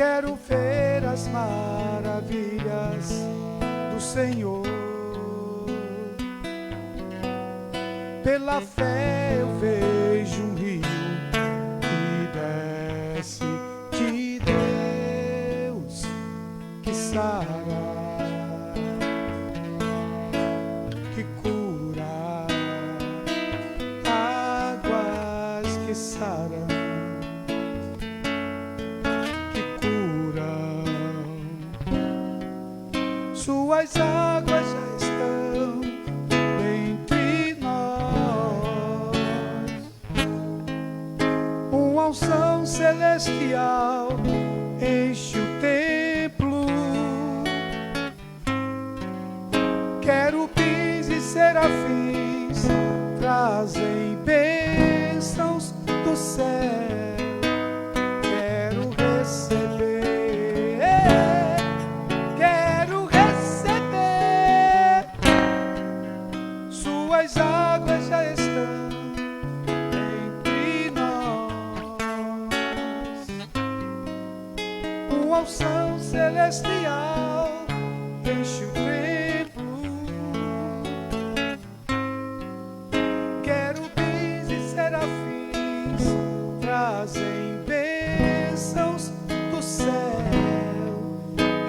quero ver as maravilhas do Senhor. Pela fé eu vejo um rio que desce de Deus, que sara, que cura, águas que saram, que curam. Suas águas já estão entre nós. Uma unção celestial enche o templo. Querubins e serafins trazem bênçãos do céu. Quero receber, quero receber. Suas águas já estão entre nós. Uma unção celestial enche o templo. Querubins e serafins trazem bênçãos do céu.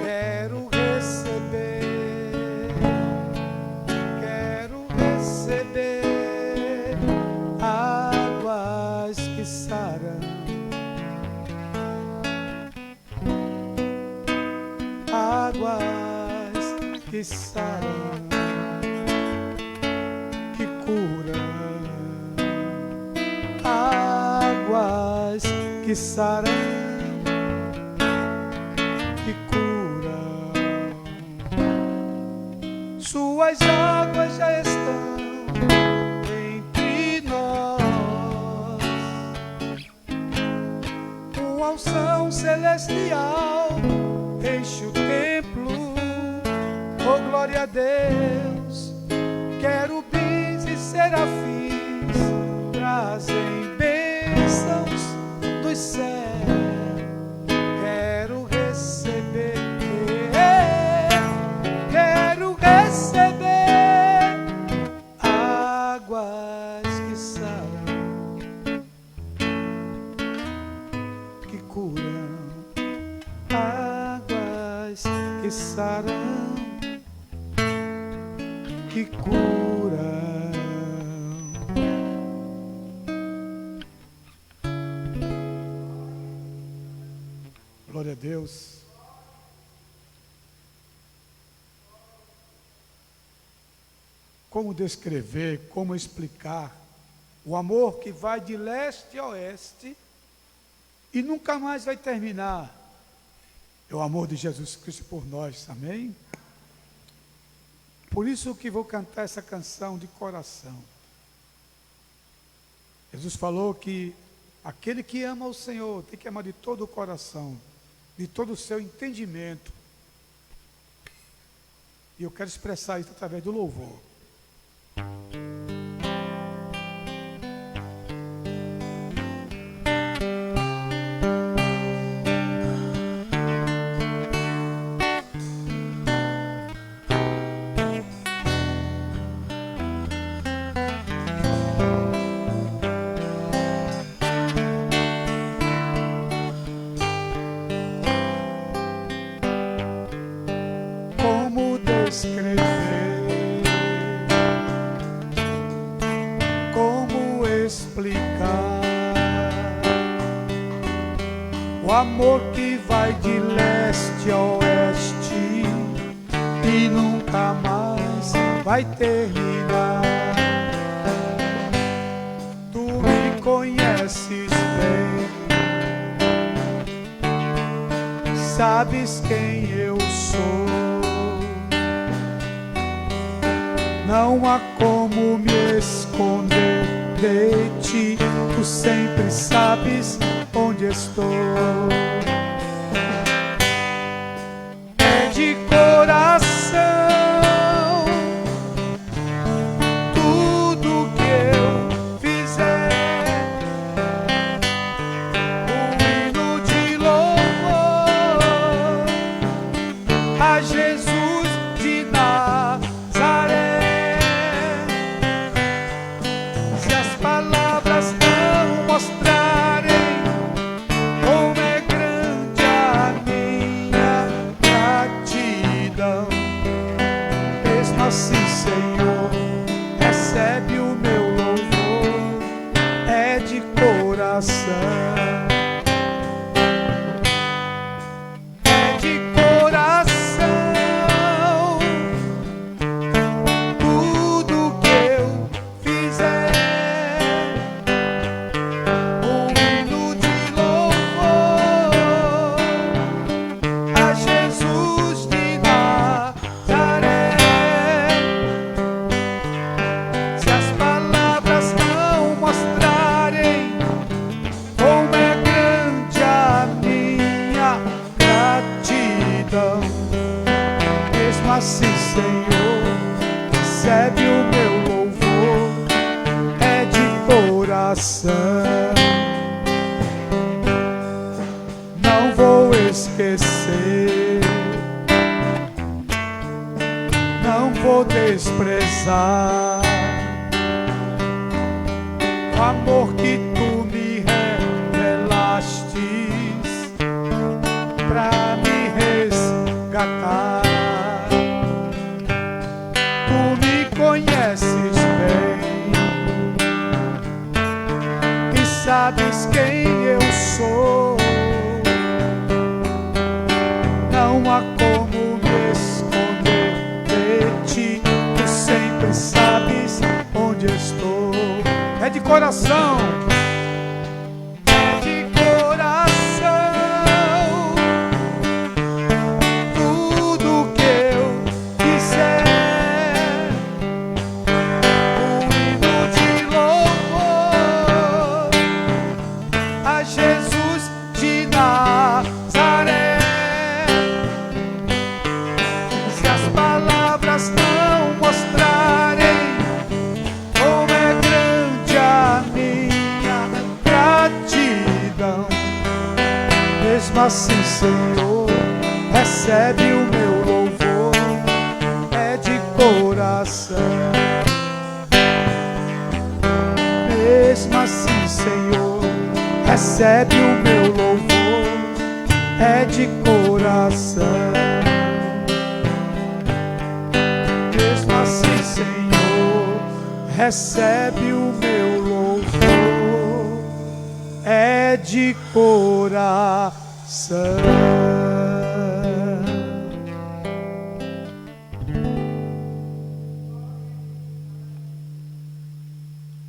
Quero receber, quero receber águas que saram, águas que saram, que curam, águas que saram, que curam. Suas águas já estão entre nós. Uma unção celestial enche o templo. Oh, glória a Deus. Querubins e serafins trazem bênçãos dos céus. Quero receber, quero receber águas que saram, que curam, águas que saram, que curam. Glória a Deus. Como descrever, como explicar o amor que vai de leste a oeste e nunca mais vai terminar? É o amor de Jesus Cristo por nós, amém? Por isso que vou cantar essa canção de coração. Jesus falou que aquele que ama o Senhor tem que amar de todo o coração, de todo o seu entendimento. E eu quero expressar isso através do louvor. Como descrever, como explicar o amor que vai de leste a oeste e nunca mais vai terminar? Tu me conheces bem, sabes quem eu sou. Não há como me esconder de ti, tu sempre sabes onde estou. É de coração tudo que eu fizer, um hino de louvor esquecer, não vou desprezar o amor que tu me revelastes pra me resgatar. Tu me conheces bem e sabes quem eu sou. Não há como me esconder de ti, tu sempre sabes onde estou. É de coração, é de coração, tudo que eu quiser, um hino de louvor a Jesus de Nazaré. Se as palavras não mostrarem como é grande a minha gratidão, mesmo assim, Senhor, recebe o meu louvor, é de coração. Mesmo assim, Senhor, recebe o meu louvor, é de coração. Mesmo assim, Senhor, recebe o meu louvor, é de coração.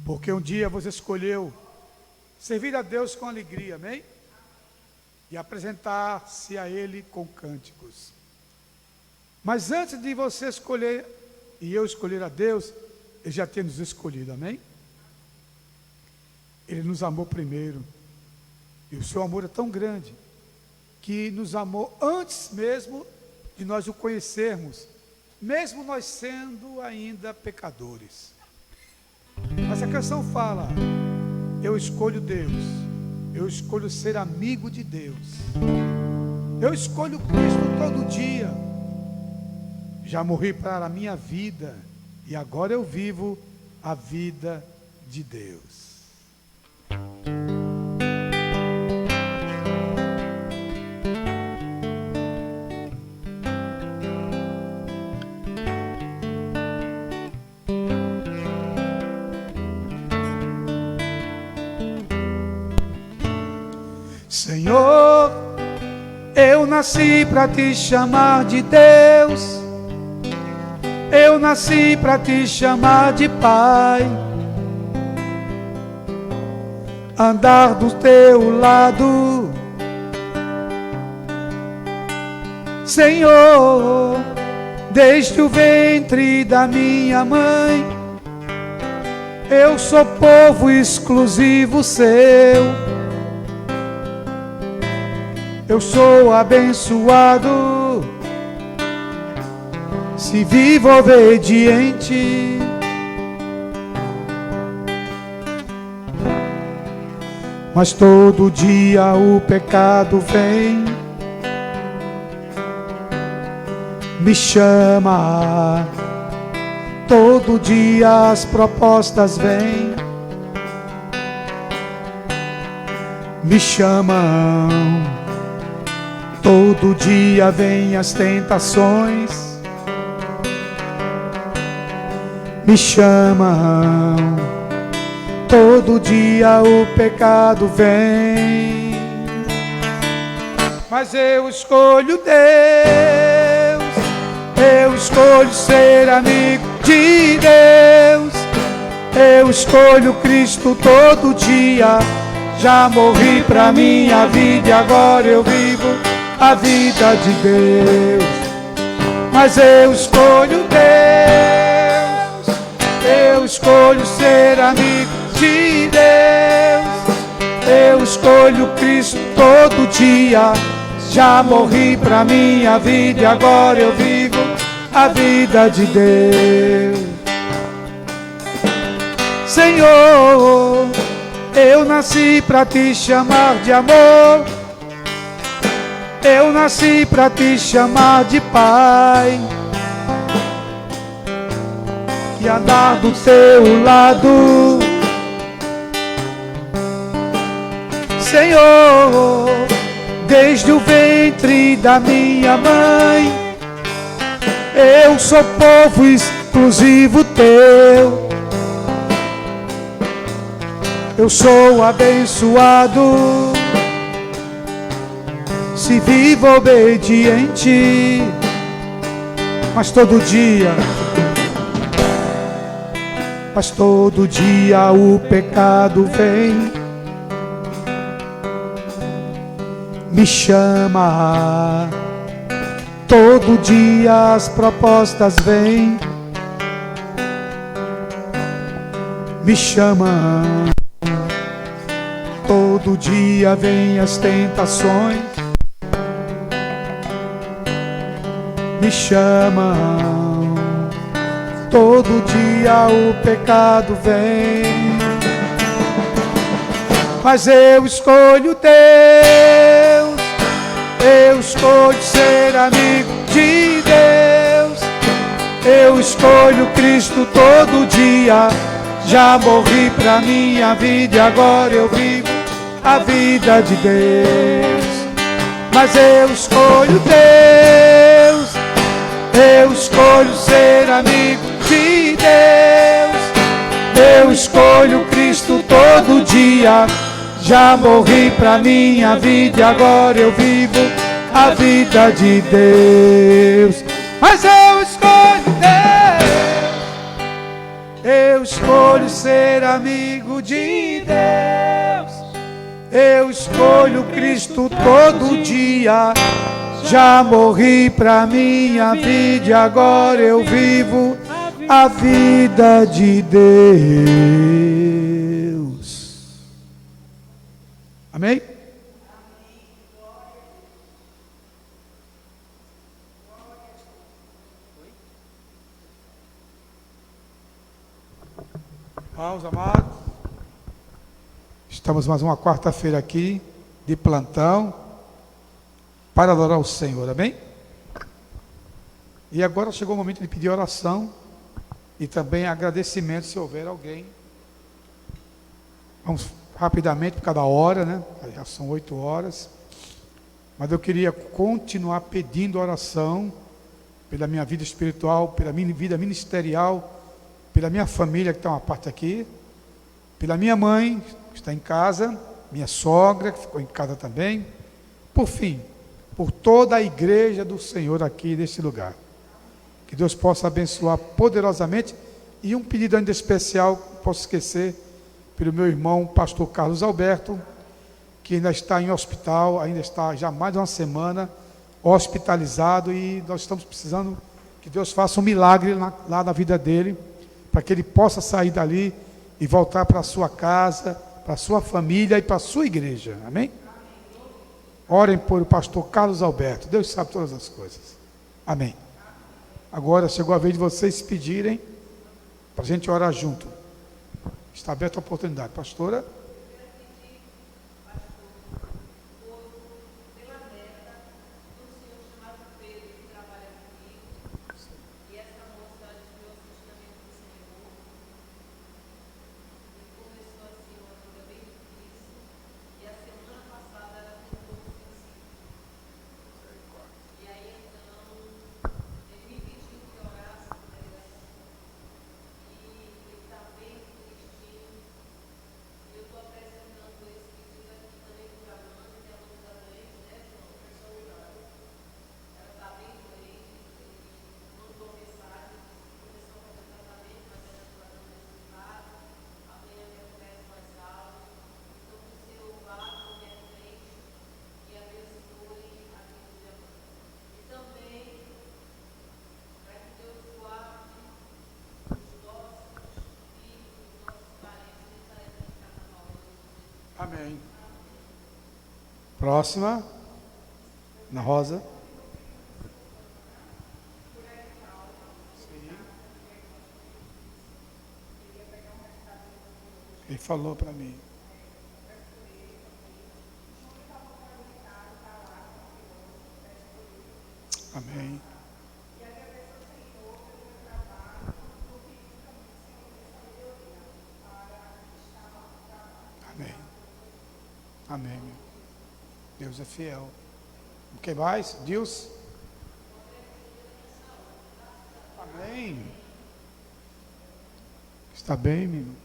Porque um dia você escolheu servir a Deus com alegria, amém? E apresentar-se a Ele com cânticos. Mas antes de você escolher e eu escolher a Deus, Ele já tinha nos escolhido, amém? Ele nos amou primeiro. E o seu amor é tão grande que nos amou antes mesmo de nós o conhecermos, mesmo nós sendo ainda pecadores. Mas a canção fala: eu escolho Deus, eu escolho ser amigo de Deus, eu escolho Cristo todo dia. Já morri para a minha vida e agora eu vivo a vida de Deus. Senhor, eu nasci para te chamar de Deus, eu nasci para te chamar de Pai, andar do teu lado. Senhor, desde o ventre da minha mãe, eu sou povo exclusivo seu. Eu sou abençoado se vivo obediente. Mas todo dia o pecado vem, me chama. Todo dia as propostas vêm, me chamam. Todo dia vêm as tentações, me chamam. Todo dia o pecado vem, mas eu escolho Deus, eu escolho ser amigo de Deus, eu escolho Cristo todo dia. Já morri pra minha vida e agora eu vivo a vida de Deus. Mas eu escolho Deus, eu escolho ser amigo de Deus, eu escolho Cristo todo dia. Já morri pra minha vida e agora eu vivo a vida de Deus. Senhor, eu nasci pra te chamar de amor, Eu nasci para te chamar de pai e andar do teu lado, Senhor. Desde o ventre da minha mãe, eu sou povo exclusivo teu. Eu sou abençoado se vivo obediente, mas todo dia o pecado vem, me chama. Todo dia as propostas vêm, me chamam. Todo dia vem as tentações, me chamam. Todo dia o pecado vem, mas eu escolho Deus. Eu escolho ser amigo de Deus. Eu escolho Cristo todo dia. Já morri pra minha vida e agora eu vivo a vida de Deus. Mas eu escolho Deus. Eu escolho ser amigo de Deus. Eu escolho Cristo todo dia. Já morri pra minha vida e agora eu vivo a vida de Deus. Mas eu escolho Deus. Eu escolho ser amigo de Deus. Eu escolho Cristo todo dia. Já morri pra minha vida e agora eu vivo a vida de Deus. Amém? Irmãos amados, estamos mais uma quarta-feira aqui de plantão para adorar o Senhor, amém? E agora chegou o momento de pedir oração e também agradecimento, se houver alguém. Vamos rapidamente, por cada hora, né? Já são 8 horas. Mas eu queria continuar pedindo oração pela minha vida espiritual, pela minha vida ministerial, pela minha família que está uma parte aqui, pela minha mãe que está em casa, minha sogra que ficou em casa também, por fim, por toda a igreja do Senhor aqui nesse lugar. Que Deus possa abençoar poderosamente. E um pedido ainda especial, não posso esquecer, pelo meu irmão, pastor Carlos Alberto, que ainda está em hospital, ainda está já mais de uma semana hospitalizado, e nós estamos precisando que Deus faça um milagre lá na vida dele, para que ele possa sair dali e voltar para a sua casa, para a sua família e para a sua igreja, amém? Orem por o pastor Carlos Alberto, Deus sabe todas as coisas, amém? Agora chegou a vez de vocês pedirem, para a gente orar junto. Está aberta a oportunidade, pastora. Amém. Próxima. Na Rosa. Sim. Ele falou para mim. Amém. Amém. Amém. Deus é fiel. O que mais? Deus. Amém. Está bem, meu irmão?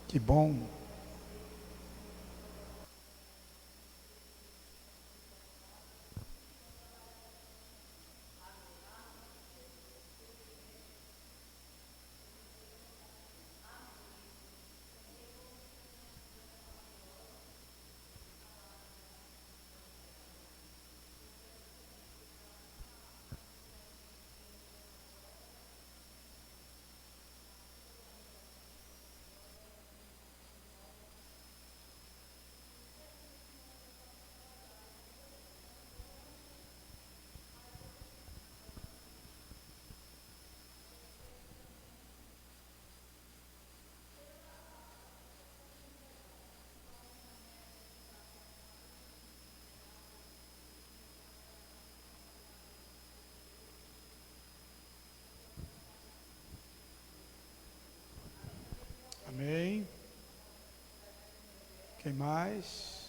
Que bom. Amém. Quem mais?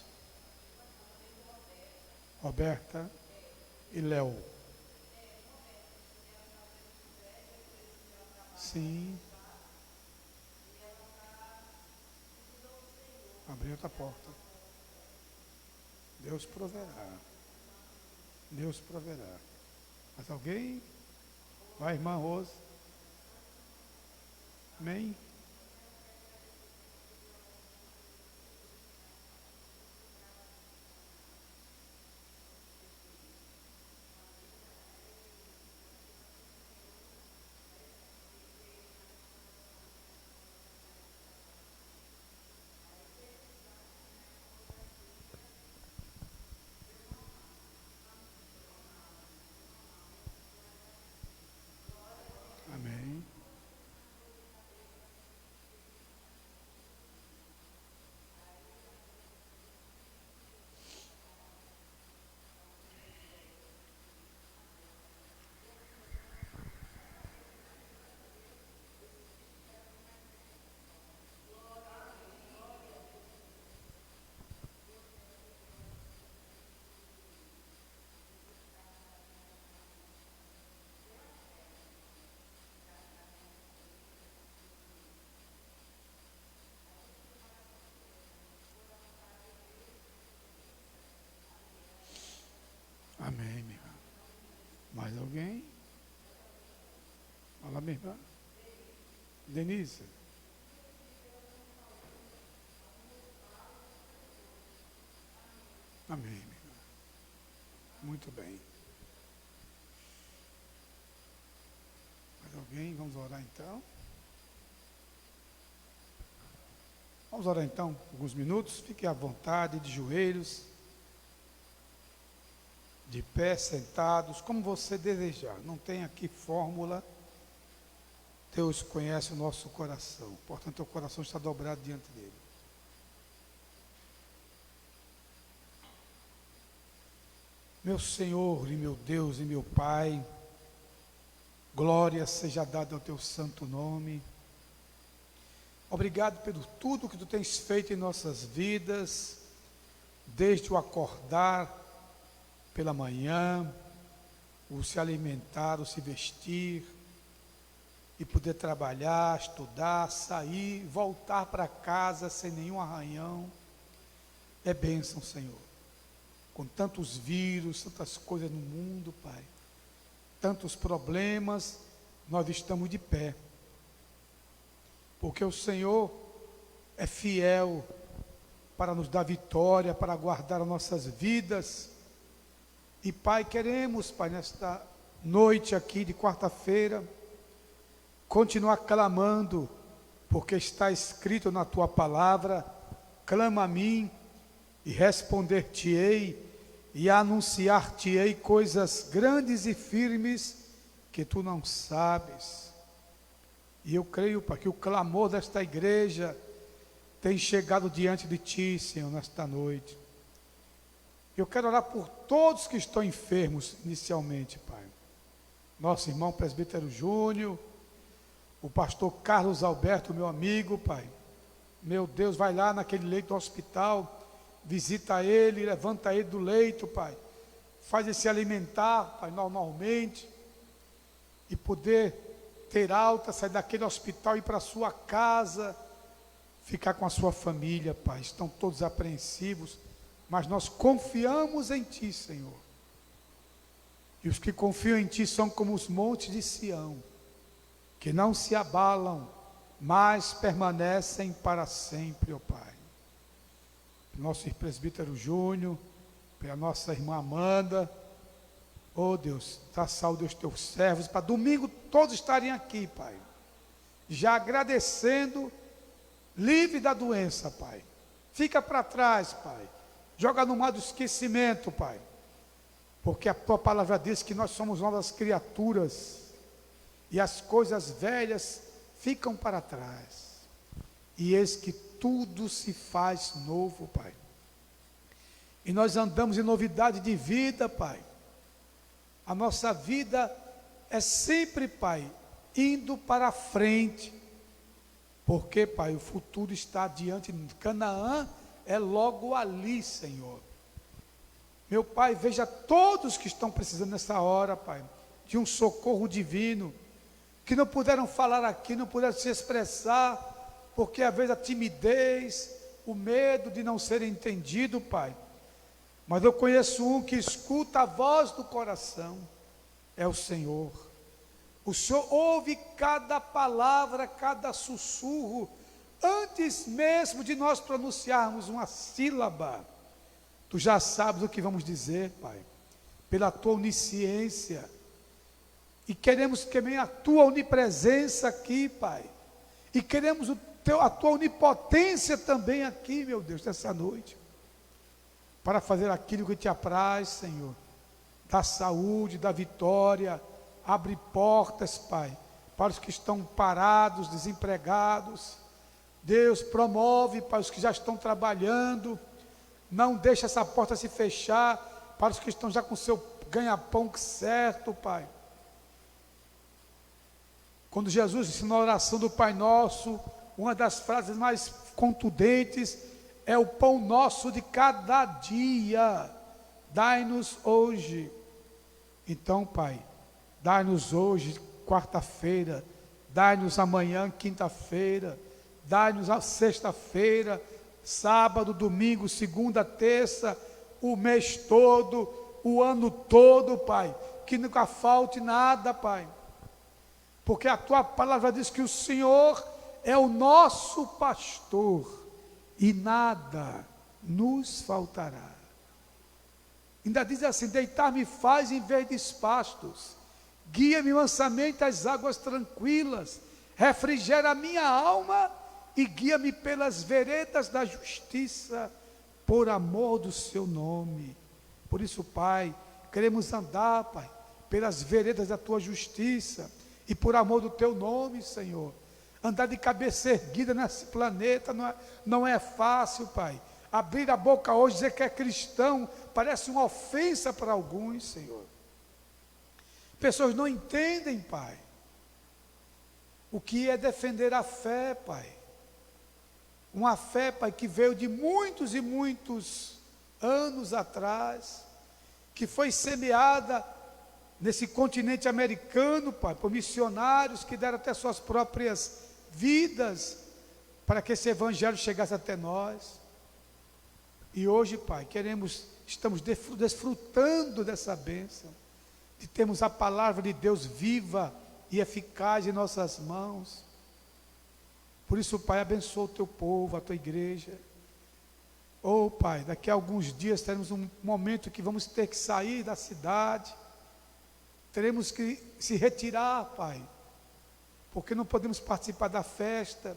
Roberta e Léo. Sim. Abriu outra porta. Deus proverá. Deus proverá. Mas alguém? Vai, irmã Rose. Amém? Amém. Amém, minha irmã. Mais alguém? Fala, minha irmã. Denise. Amém, minha irmã. Muito bem. Mais alguém? Vamos orar então. Vamos orar então alguns minutos. Fique à vontade, de joelhos, de pé, sentados, como você desejar. Não tem aqui fórmula. Deus conhece o nosso coração. Portanto, o coração está dobrado diante dele. Meu Senhor e meu Deus e meu Pai, glória seja dada ao teu santo nome. Obrigado por tudo que tu tens feito em nossas vidas, desde o acordar pela manhã, o se alimentar, o se vestir, e poder trabalhar, estudar, sair, voltar para casa sem nenhum arranhão. É bênção, Senhor. Com tantos vírus, tantas coisas no mundo, Pai, tantos problemas, nós estamos de pé, porque o Senhor é fiel para nos dar vitória, para guardar as nossas vidas. E Pai, queremos, Pai, nesta noite aqui de quarta-feira, continuar clamando, porque está escrito na Tua palavra: clama a mim e responder-te-ei, e anunciar-te-ei coisas grandes e firmes que tu não sabes. E eu creio, Pai, que o clamor desta igreja tem chegado diante de Ti, Senhor, nesta noite. Eu quero orar por todos que estão enfermos inicialmente, Pai. Nosso irmão presbítero Júnior, o pastor Carlos Alberto, meu amigo, Pai. Meu Deus, vai lá naquele leito do hospital, visita ele, levanta ele do leito, Pai. Faz ele se alimentar, Pai, normalmente. E poder ter alta, sair daquele hospital e ir para a sua casa, ficar com a sua família, Pai. Estão todos apreensivos, mas nós confiamos em Ti, Senhor. E os que confiam em Ti são como os montes de Sião, que não se abalam, mas permanecem para sempre, ó Pai. Nosso presbítero Júnior, pela nossa irmã Amanda, ó Deus, dá saúde aos Teus servos, para domingo todos estarem aqui, Pai, já agradecendo, livre da doença, Pai. Fica para trás, Pai. Joga no mar do esquecimento, Pai. Porque a Tua palavra diz que nós somos novas criaturas. E as coisas velhas ficam para trás. E eis que tudo se faz novo, Pai. E nós andamos em novidade de vida, Pai. A nossa vida é sempre, Pai, indo para frente. Porque, Pai, o futuro está diante de Canaã, é logo ali, Senhor. Meu Pai, veja todos que estão precisando nessa hora, Pai, de um socorro divino, que não puderam falar aqui, não puderam se expressar, porque às vezes a timidez, o medo de não ser entendido, Pai. Mas eu conheço um que escuta a voz do coração, é o Senhor. O Senhor ouve cada palavra, cada sussurro, antes mesmo de nós pronunciarmos uma sílaba. Tu já sabes o que vamos dizer, Pai, pela Tua onisciência. E queremos também a Tua onipresença aqui, Pai. E queremos a Tua onipotência também aqui, meu Deus, nessa noite. Para fazer aquilo que Te apraz, Senhor. Da saúde, da vitória. Abre portas, Pai, para os que estão parados, desempregados. Deus, promove para os que já estão trabalhando. Não deixa essa porta se fechar para os que estão já com o seu ganha-pão certo, Pai. Quando Jesus ensinou a oração do Pai Nosso, uma das frases mais contundentes é: o pão nosso de cada dia, dai-nos hoje. Então, Pai, dai-nos hoje, quarta-feira, dai-nos amanhã, quinta-feira, dai-nos a sexta-feira, sábado, domingo, segunda, terça, o mês todo, o ano todo, Pai, que nunca falte nada, Pai, porque a Tua palavra diz que o Senhor é o nosso pastor e nada nos faltará. Ainda diz assim: deitar-me faz em verdes pastos, guia-me mansamente às águas tranquilas, refrigera a minha alma e guia-me pelas veredas da justiça, por amor do Seu nome. Por isso, Pai, queremos andar, Pai, pelas veredas da Tua justiça, e por amor do Teu nome, Senhor. Andar de cabeça erguida nesse planeta não é fácil, Pai. Abrir a boca hoje, dizer que é cristão, parece uma ofensa para alguns, Senhor. Pessoas não entendem, Pai, o que é defender a fé, Pai. Uma fé, Pai, que veio de muitos e muitos anos atrás, que foi semeada nesse continente americano, Pai, por missionários que deram até suas próprias vidas para que esse evangelho chegasse até nós. E hoje, Pai, estamos desfrutando dessa bênção, de termos a palavra de Deus viva e eficaz em nossas mãos. Por isso, Pai, abençoa o Teu povo, a Tua igreja. Oh, Pai, daqui a alguns dias teremos um momento que vamos ter que sair da cidade, teremos que se retirar, Pai, porque não podemos participar da festa,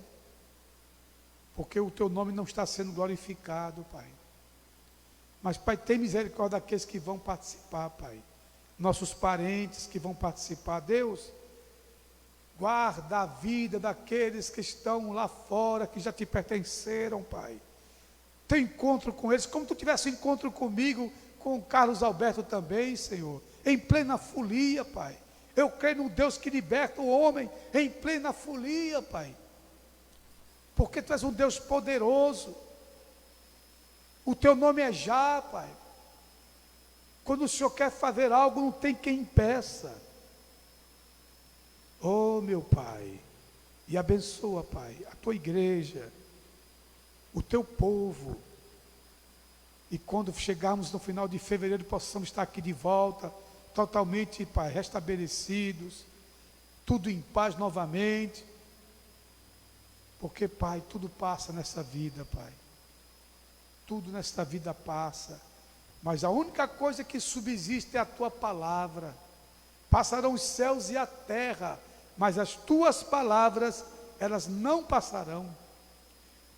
porque o Teu nome não está sendo glorificado, Pai. Mas, Pai, tem misericórdia daqueles que vão participar, Pai. Nossos parentes que vão participar. Deus, guarda a vida daqueles que estão lá fora, que já Te pertenceram, Pai. teu encontro com eles, como tu tivesse encontro comigo, com o Carlos Alberto também, Senhor, em plena folia, Pai. Eu creio no Deus que liberta o homem em plena folia, Pai, porque tu és um Deus poderoso. O teu nome é Já, Pai. Quando o Senhor quer fazer algo, não tem quem impeça. Oh, meu Pai, e abençoa, Pai, a tua igreja, o teu povo, e quando chegarmos no final de fevereiro, possamos estar aqui de volta, totalmente, Pai, restabelecidos, tudo em paz novamente, porque, Pai, tudo passa nessa vida, Pai, tudo nesta vida passa, mas a única coisa que subsiste é a tua palavra. Passarão os céus e a terra, mas as tuas palavras, elas não passarão,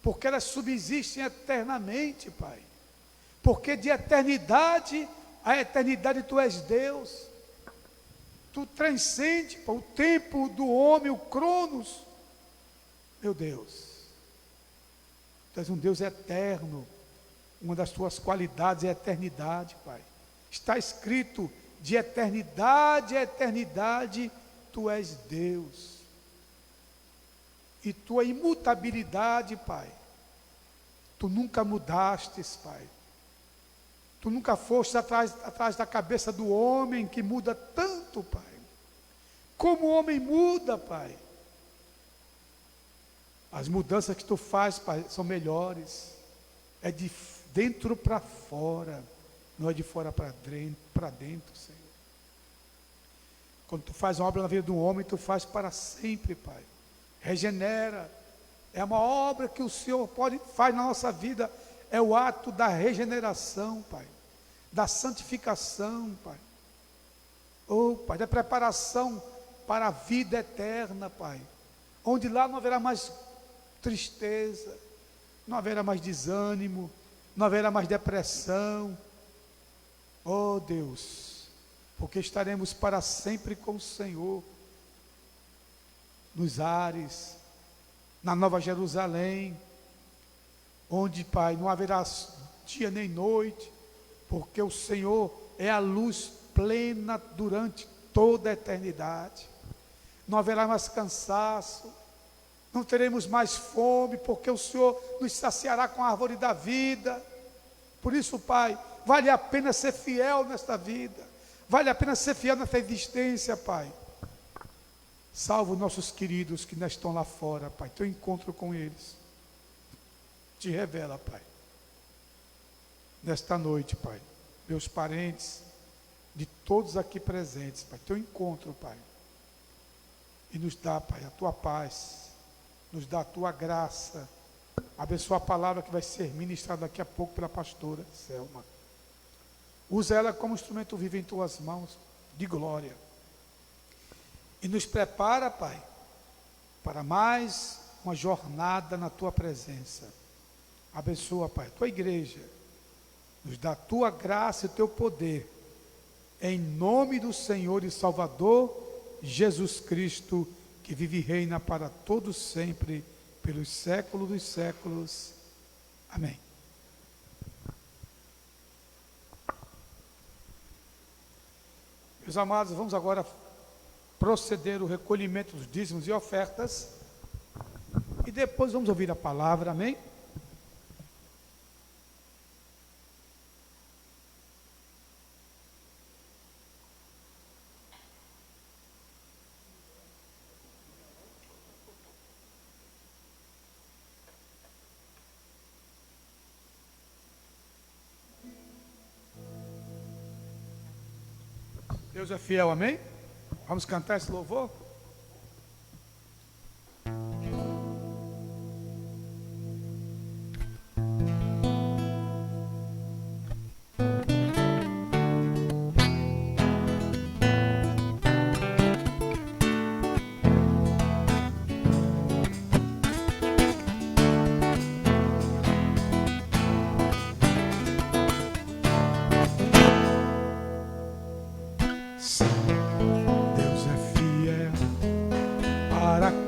porque elas subsistem eternamente, Pai, porque de eternidade a eternidade tu és Deus, tu transcende, Pai, o tempo do homem, o cronos, meu Deus, tu és um Deus eterno, uma das tuas qualidades é a eternidade, Pai, está escrito, de eternidade a eternidade, tu és Deus, e tua imutabilidade, Pai, tu nunca mudastes, Pai, tu nunca foste atrás da cabeça do homem, que muda tanto, Pai, como o homem muda, Pai, as mudanças que tu faz, Pai, são melhores, é de dentro para fora, não é de fora para dentro, Senhor. Quando tu faz uma obra na vida de um homem, tu faz para sempre, Pai. Regenera. É uma obra que o Senhor faz na nossa vida. É o ato da regeneração, Pai. Da santificação, Pai. Oh, Pai, da preparação para a vida eterna, Pai. Onde lá não haverá mais tristeza, não haverá mais desânimo, não haverá mais depressão. Oh, Deus, porque estaremos para sempre com o Senhor, nos ares, na Nova Jerusalém, onde, Pai, não haverá dia nem noite, porque o Senhor é a luz plena durante toda a eternidade. Não haverá mais cansaço, não teremos mais fome, porque o Senhor nos saciará com a árvore da vida. Por isso, Pai, vale a pena ser fiel nesta vida, vale a pena ser fiel nessa existência, Pai. Salva os nossos queridos que ainda estão lá fora, Pai. Teu encontro com eles te revela, Pai, nesta noite, Pai. Meus parentes, de todos aqui presentes, Pai, teu encontro, Pai, e nos dá, Pai, a tua paz, nos dá a tua graça. Abençoa a palavra que vai ser ministrada daqui a pouco pela pastora Selma. Usa ela como instrumento vivo em tuas mãos, de glória. E nos prepara, Pai, para mais uma jornada na tua presença. Abençoa, Pai, a tua igreja. Nos dá a tua graça e o teu poder. Em nome do Senhor e Salvador, Jesus Cristo, que vive e reina para todos sempre, pelos séculos dos séculos. Amém. Meus amados, vamos agora proceder o recolhimento dos dízimos e ofertas, e depois vamos ouvir a palavra, amém? Deus é fiel, amém? Vamos cantar esse louvor?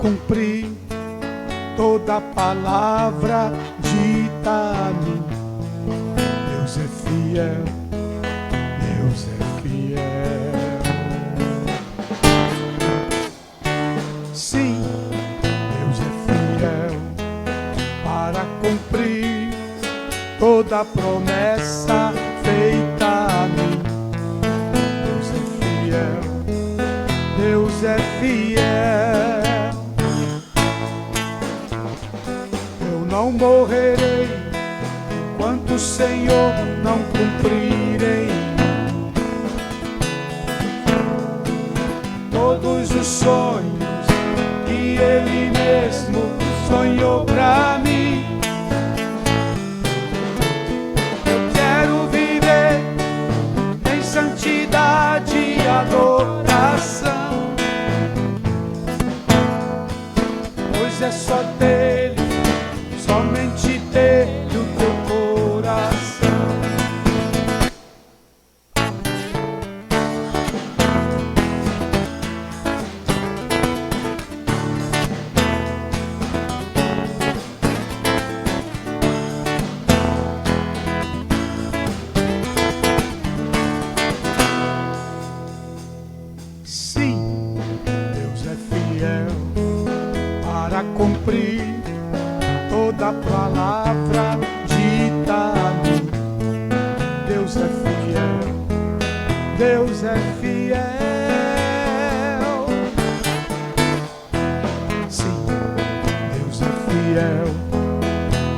Cumprir toda palavra dita a mim. fiel, Deus é fiel. Sim, Deus é fiel para cumprir toda a promessa feita a mim. Deus é fiel, Deus é fiel. Eu não morrerei enquanto o Senhor não cumprir em mim todos os sonhos que Ele mesmo sonhou pra mim. Eu quero viver em santidade e adoração, pois é só dele, somente dele o teu coração. Sim, Deus é fiel para cumprir toda a palavra dita a mim. Deus é fiel, Deus é fiel. Sim, Deus é fiel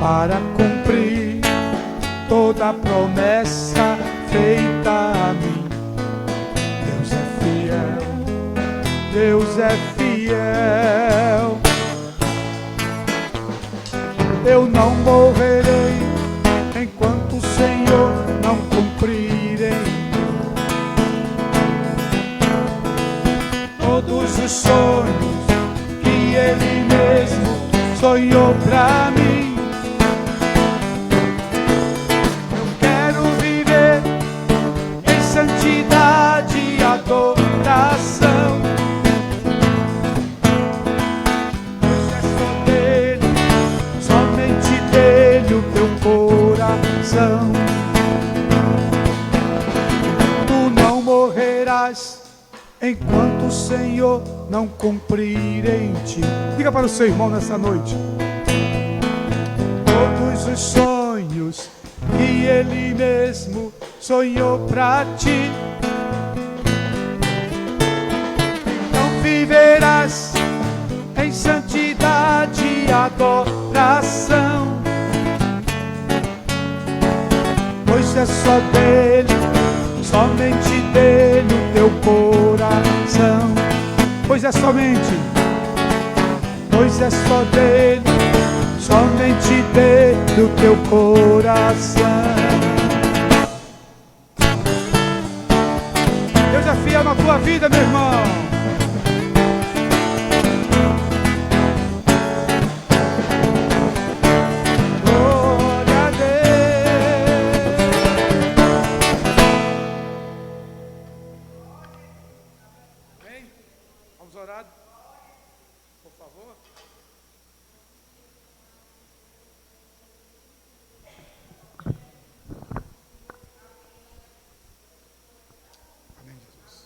para cumprir toda a promessa feita a mim. Deus é fiel, Deus é fiel. Eu não morrerei enquanto o Senhor não cumprir em mim todos os sonhos que Ele mesmo sonhou pra mim. Eu quero viver em santidade e adoração, pois é só dele, somente dele o teu coração. Tu não morrerás enquanto o Senhor não cumprir em ti. Diga para o seu irmão nessa noite: todos os sonhos que Ele mesmo sonhou pra ti, então viverás em santidade e adoração, pois é só dele, somente dele o teu coração. Pois é só dele, somente dele o teu coração. Deus é fiel na tua vida, meu irmão. Glória a Deus. Amém? Vamos orar, por favor. Amém, Jesus.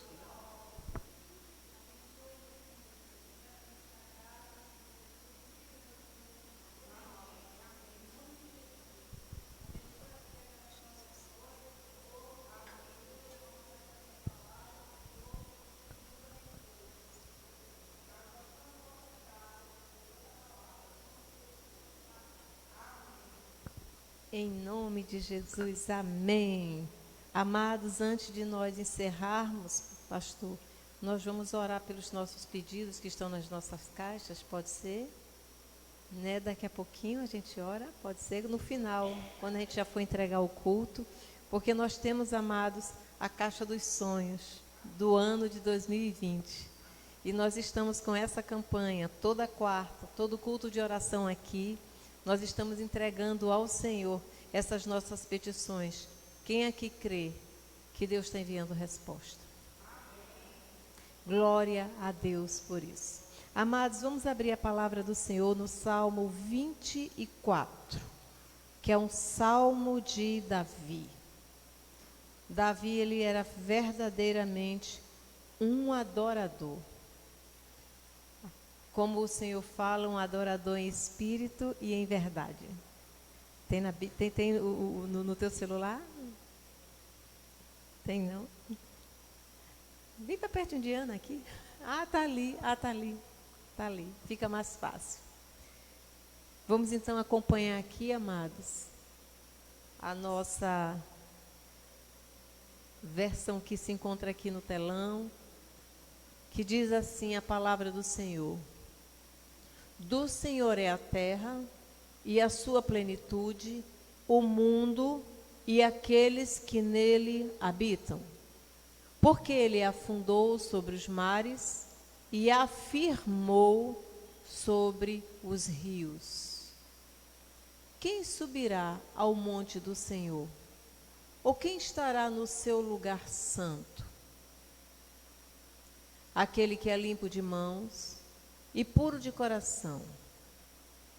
Em nome de Jesus, amém. Amados, antes de nós encerrarmos, pastor, nós vamos orar pelos nossos pedidos que estão nas nossas caixas, pode ser? Né? Daqui a pouquinho a gente ora, pode ser no final, quando a gente já for entregar o culto, porque nós temos, amados, a caixa dos sonhos do ano de 2020. E nós estamos com essa campanha toda quarta, todo culto de oração aqui. Nós estamos entregando ao Senhor essas nossas petições. Quem aqui crê que Deus está enviando resposta? Glória a Deus por isso. Amados, vamos abrir a palavra do Senhor no Salmo 24, que é um salmo de Davi. Davi, ele era verdadeiramente um adorador. Como o Senhor fala, um adorador em espírito e em verdade. Tem no teu celular? Tem não? Vem para perto de Ana aqui. Tá ali. Tá ali. Fica mais fácil. Vamos então acompanhar aqui, amados, a nossa versão que se encontra aqui no telão, que diz assim a palavra do Senhor. Do Senhor é a terra e a sua plenitude, o mundo e aqueles que nele habitam. Porque ele afundou sobre os mares e afirmou sobre os rios. Quem subirá ao monte do Senhor? Ou quem estará no seu lugar santo? Aquele que é limpo de mãos e puro de coração,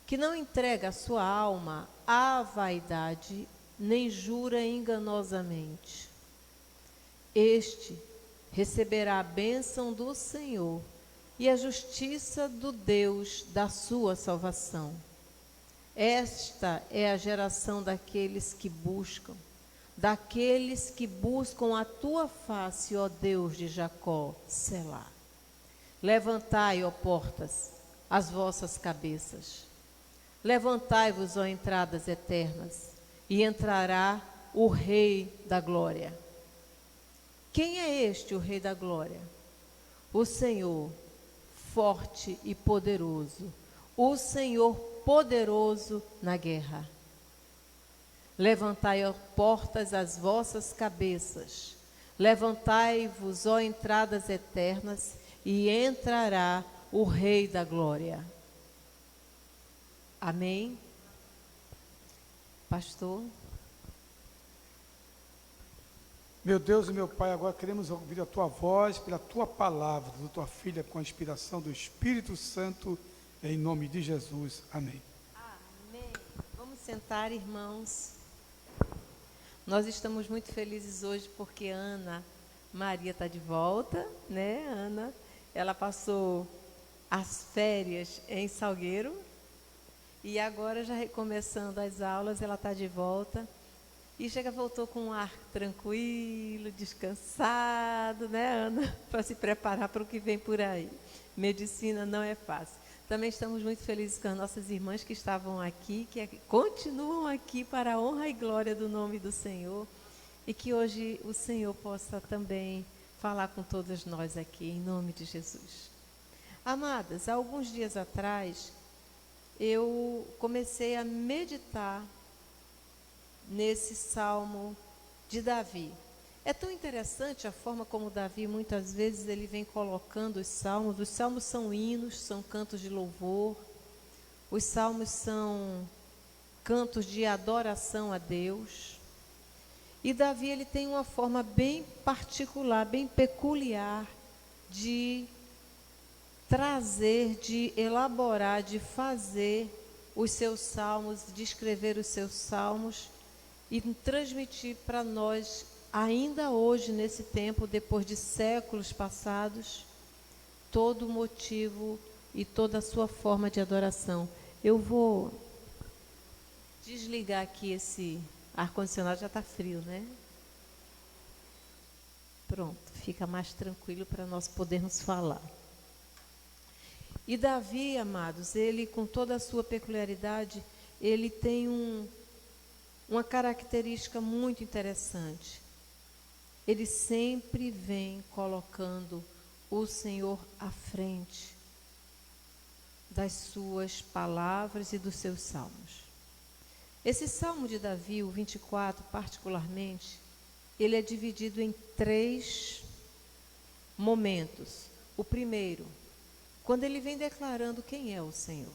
que não entrega a sua alma à vaidade, nem jura enganosamente. Este receberá a bênção do Senhor e a justiça do Deus da sua salvação. Esta é a geração daqueles que buscam a tua face, ó Deus de Jacó, Selá. Levantai, ó portas, as vossas cabeças. Levantai-vos, ó entradas eternas, e entrará o Rei da Glória. Quem é este, o Rei da Glória? O Senhor, forte e poderoso, o Senhor poderoso na guerra. Levantai, ó portas, as vossas cabeças. Levantai-vos, ó entradas eternas, e entrará o Rei da Glória. Amém? Pastor? Meu Deus e meu Pai, agora queremos ouvir a Tua voz, pela Tua palavra, da Tua Filha, com a inspiração do Espírito Santo, em nome de Jesus. Amém. Amém. Vamos sentar, irmãos. Nós estamos muito felizes hoje porque Ana Maria está de volta, né, Ana? Ela passou as férias em Salgueiro e agora, já recomeçando as aulas, ela está de volta. E voltou com um ar tranquilo, descansado, né, Ana? Para se preparar para o que vem por aí. Medicina não é fácil. Também estamos muito felizes com as nossas irmãs que estavam aqui, que continuam aqui para a honra e glória do nome do Senhor. E que hoje o Senhor possa também falar com todas nós aqui, em nome de Jesus. Amadas, há alguns dias atrás, eu comecei a meditar nesse salmo de Davi. É tão interessante a forma como Davi, muitas vezes, ele vem colocando os salmos. Os salmos são hinos, são cantos de louvor. Os salmos são cantos de adoração a Deus. E Davi, ele tem uma forma bem particular, bem peculiar de trazer, de elaborar, de fazer os seus salmos, de escrever os seus salmos e transmitir para nós, ainda hoje, nesse tempo, depois de séculos passados, todo o motivo e toda a sua forma de adoração. Eu vou desligar aqui esse ar-condicionado, já está frio, né? Pronto, fica mais tranquilo para nós podermos falar. E Davi, amados, ele, com toda a sua peculiaridade, ele tem uma característica muito interessante. Ele sempre vem colocando o Senhor à frente das suas palavras e dos seus salmos. Esse salmo de Davi, o 24, particularmente, ele é dividido em 3 momentos. O primeiro, quando ele vem declarando quem é o Senhor.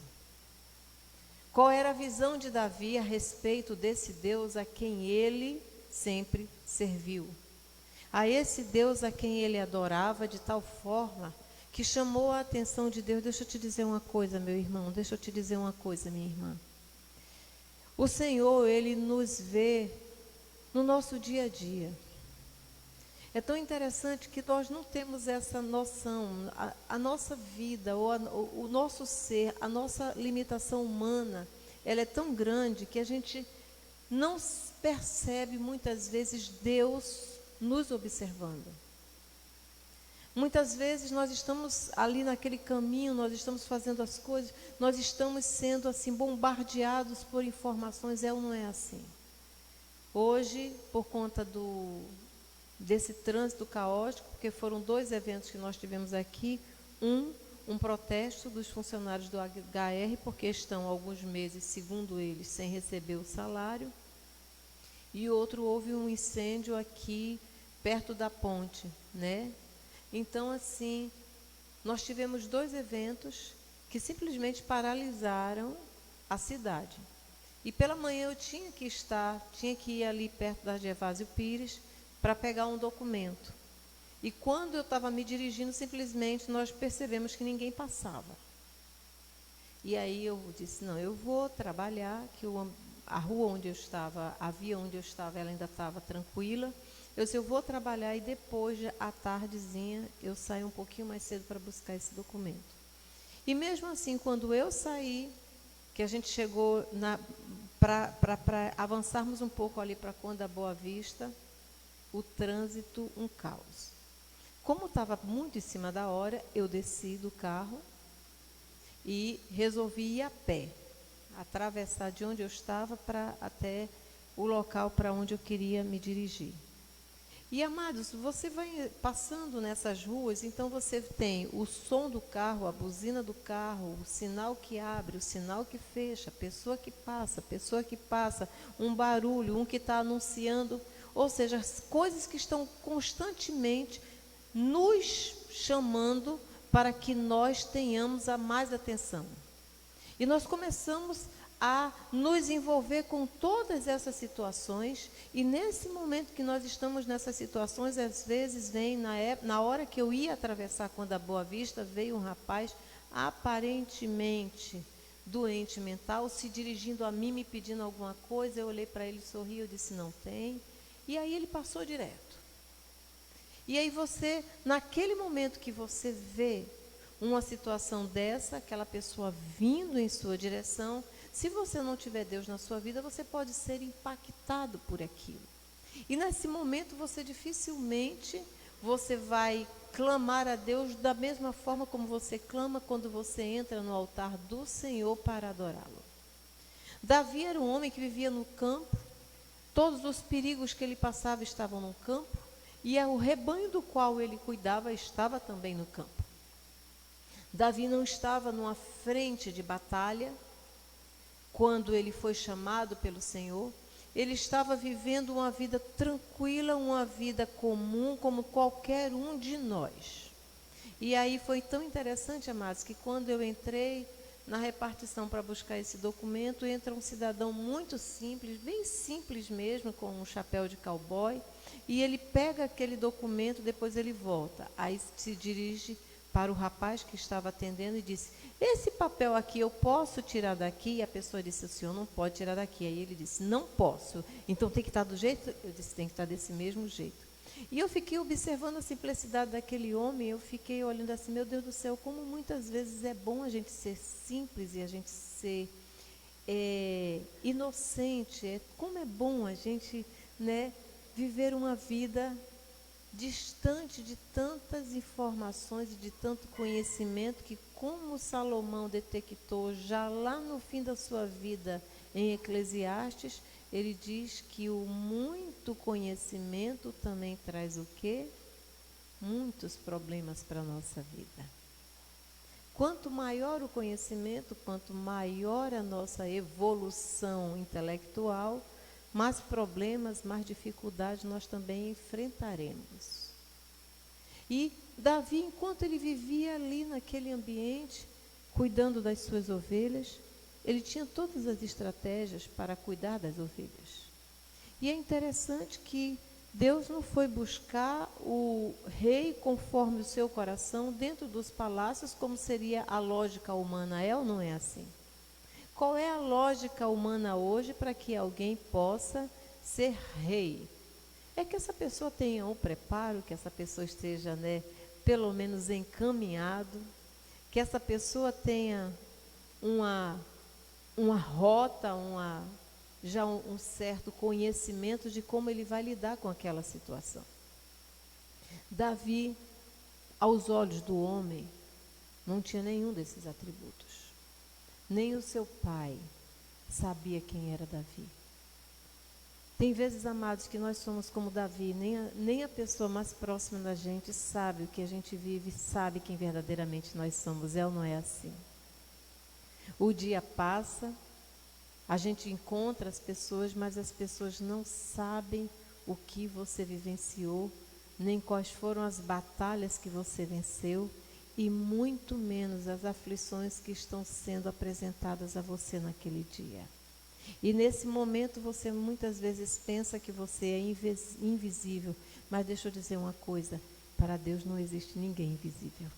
Qual era a visão de Davi a respeito desse Deus a quem ele sempre serviu? A esse Deus a quem ele adorava de tal forma que chamou a atenção de Deus. Deixa eu te dizer uma coisa, meu irmão, deixa eu te dizer uma coisa, minha irmã. O Senhor, ele nos vê no nosso dia a dia. É tão interessante que nós não temos essa noção. A nossa vida, o nosso ser, a nossa limitação humana, ela é tão grande que a gente não percebe muitas vezes Deus nos observando. Muitas vezes nós estamos ali naquele caminho, nós estamos fazendo as coisas, nós estamos sendo assim bombardeados por informações, é ou não é assim? Hoje, por conta desse trânsito caótico, porque foram 2 eventos que nós tivemos aqui, um protesto dos funcionários do HR, porque estão há alguns meses, segundo eles, sem receber o salário, e outro, houve um incêndio aqui perto da ponte, né? Então, assim, nós tivemos 2 eventos que simplesmente paralisaram a cidade. E pela manhã eu tinha que ir ali perto da Gervásio Pires para pegar um documento. E quando eu estava me dirigindo, simplesmente nós percebemos que ninguém passava. E aí eu disse, não, eu vou trabalhar, que a rua onde eu estava, a via onde eu estava, ela ainda estava tranquila. Eu disse, eu vou trabalhar e depois, à tardezinha, eu saio um pouquinho mais cedo para buscar esse documento. E mesmo assim, quando eu saí, que a gente chegou para avançarmos um pouco ali para Conda Boa Vista, o trânsito, um caos. Como estava muito em cima da hora, eu desci do carro e resolvi ir a pé, atravessar de onde eu estava até o local para onde eu queria me dirigir. E, amados, você vai passando nessas ruas, então você tem o som do carro, a buzina do carro, o sinal que abre, o sinal que fecha, a pessoa que passa, um barulho, um que está anunciando, ou seja, as coisas que estão constantemente nos chamando para que nós tenhamos a mais atenção. E nós começamos a nos envolver com todas essas situações, e nesse momento que nós estamos nessas situações, às vezes vem, na hora que eu ia atravessar Conda Boa Vista, veio um rapaz aparentemente doente mental, se dirigindo a mim, me pedindo alguma coisa. Eu olhei para ele, sorri, eu disse, não tem, e aí ele passou direto. E aí você, naquele momento que você vê uma situação dessa, aquela pessoa vindo em sua direção, se você não tiver Deus na sua vida, você pode ser impactado por aquilo. E nesse momento você dificilmente vai clamar a Deus da mesma forma como você clama quando você entra no altar do Senhor para adorá-lo. Davi era um homem que vivia no campo, todos os perigos que ele passava estavam no campo, e o rebanho do qual ele cuidava estava também no campo. Davi não estava numa frente de batalha quando ele foi chamado pelo Senhor. Ele estava vivendo uma vida tranquila, uma vida comum, como qualquer um de nós. E aí foi tão interessante, amados, que quando eu entrei na repartição para buscar esse documento, entra um cidadão muito simples, bem simples mesmo, com um chapéu de cowboy, e ele pega aquele documento, depois ele volta. Aí se dirige para o rapaz que estava atendendo e disse, esse papel aqui eu posso tirar daqui? E a pessoa disse, o senhor não pode tirar daqui. Aí ele disse, não posso. Então tem que estar do jeito? Eu disse, tem que estar desse mesmo jeito. E eu fiquei observando a simplicidade daquele homem, eu fiquei olhando assim, meu Deus do céu, como muitas vezes é bom a gente ser simples e a gente ser inocente, como é bom a gente, né, viver uma vida distante de tantas informações e de tanto conhecimento que, como Salomão detectou já lá no fim da sua vida em Eclesiastes, ele diz que o muito conhecimento também traz o quê? Muitos problemas para a nossa vida. Quanto maior o conhecimento, quanto maior a nossa evolução intelectual, mais problemas, mais dificuldades nós também enfrentaremos. E Davi, enquanto ele vivia ali naquele ambiente, cuidando das suas ovelhas, ele tinha todas as estratégias para cuidar das ovelhas. E é interessante que Deus não foi buscar o rei conforme o seu coração dentro dos palácios, como seria a lógica humana, é ou não é assim? Qual é a lógica humana hoje para que alguém possa ser rei? é que essa pessoa tenha um preparo, que essa pessoa esteja, né, pelo menos encaminhado, que essa pessoa tenha uma rota, já um certo conhecimento de como ele vai lidar com aquela situação. Davi, aos olhos do homem, não tinha nenhum desses atributos. Nem o seu pai sabia quem era Davi. Tem vezes, amados, que nós somos como Davi, nem a pessoa mais próxima da gente sabe o que a gente vive, sabe quem verdadeiramente nós somos. É ou não é assim? O dia passa, a gente encontra as pessoas, mas as pessoas não sabem o que você vivenciou, nem quais foram as batalhas que você venceu, e muito menos as aflições que estão sendo apresentadas a você naquele dia. E nesse momento você muitas vezes pensa que você é invisível, mas deixa eu dizer uma coisa, para Deus não existe ninguém invisível.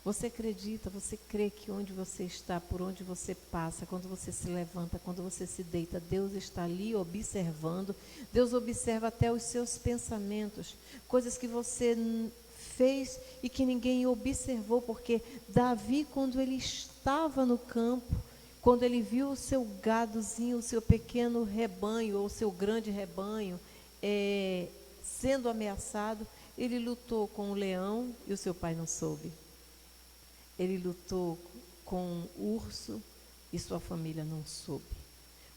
Você acredita, você crê que onde você está, por onde você passa, quando você se levanta, quando você se deita, Deus está ali observando. Deus observa até os seus pensamentos, coisas que você fez e que ninguém observou, porque Davi, quando ele estava no campo, quando ele viu o seu gadozinho, o seu pequeno rebanho, ou o seu grande rebanho, sendo ameaçado, ele lutou com o leão e o seu pai não soube. Ele lutou com o urso e sua família não soube.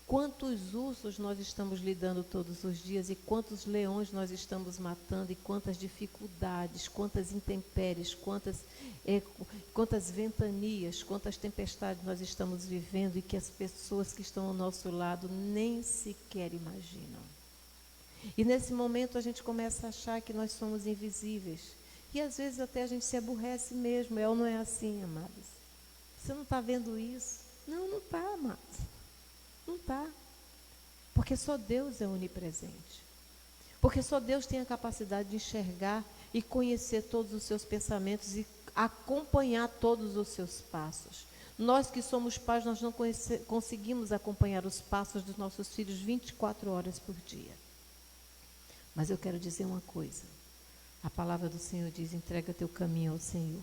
Quantos ursos nós estamos lidando todos os dias e quantos leões nós estamos matando e quantas dificuldades, quantas intempéries, quantas ventanias, quantas tempestades nós estamos vivendo e que as pessoas que estão ao nosso lado nem sequer imaginam. E nesse momento a gente começa a achar que nós somos invisíveis. E às vezes até a gente se aborrece mesmo, é ou não é assim, amados? Você não está vendo isso? Não, não está, amados. Não está. Porque só Deus é onipresente. Porque só Deus tem a capacidade de enxergar e conhecer todos os seus pensamentos e acompanhar todos os seus passos. Nós que somos pais, nós não conseguimos acompanhar os passos dos nossos filhos 24 horas por dia. Mas eu quero dizer uma coisa. A palavra do Senhor diz, entrega teu caminho ao Senhor.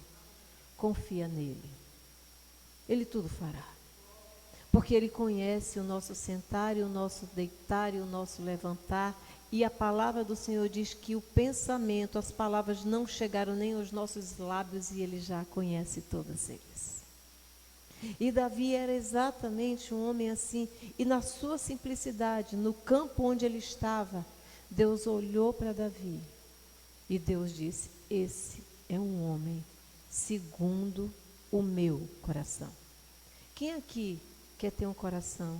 Confia nele. Ele tudo fará. Porque ele conhece o nosso sentar e o nosso deitar e o nosso levantar. E a palavra do Senhor diz que o pensamento, as palavras não chegaram nem aos nossos lábios e ele já conhece todas eles. E Davi era exatamente um homem assim. E na sua simplicidade, no campo onde ele estava, Deus olhou para Davi. E Deus disse, esse é um homem segundo o meu coração. Quem aqui quer ter um coração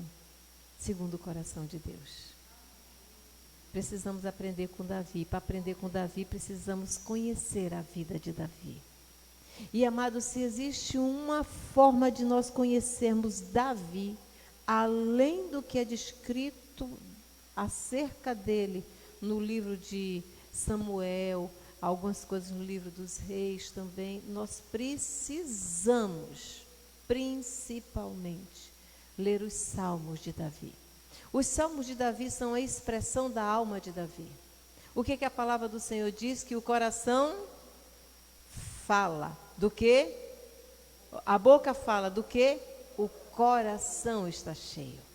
segundo o coração de Deus? Precisamos aprender com Davi. Para aprender com Davi, precisamos conhecer a vida de Davi. E, amados, se existe uma forma de nós conhecermos Davi, além do que é descrito acerca dele no livro de Samuel, algumas coisas no livro dos reis também, nós precisamos, principalmente, ler os salmos de Davi. Os salmos de Davi são a expressão da alma de Davi. O que a palavra do Senhor diz? Que o coração fala. Do quê? A boca fala. Do quê? O coração está cheio.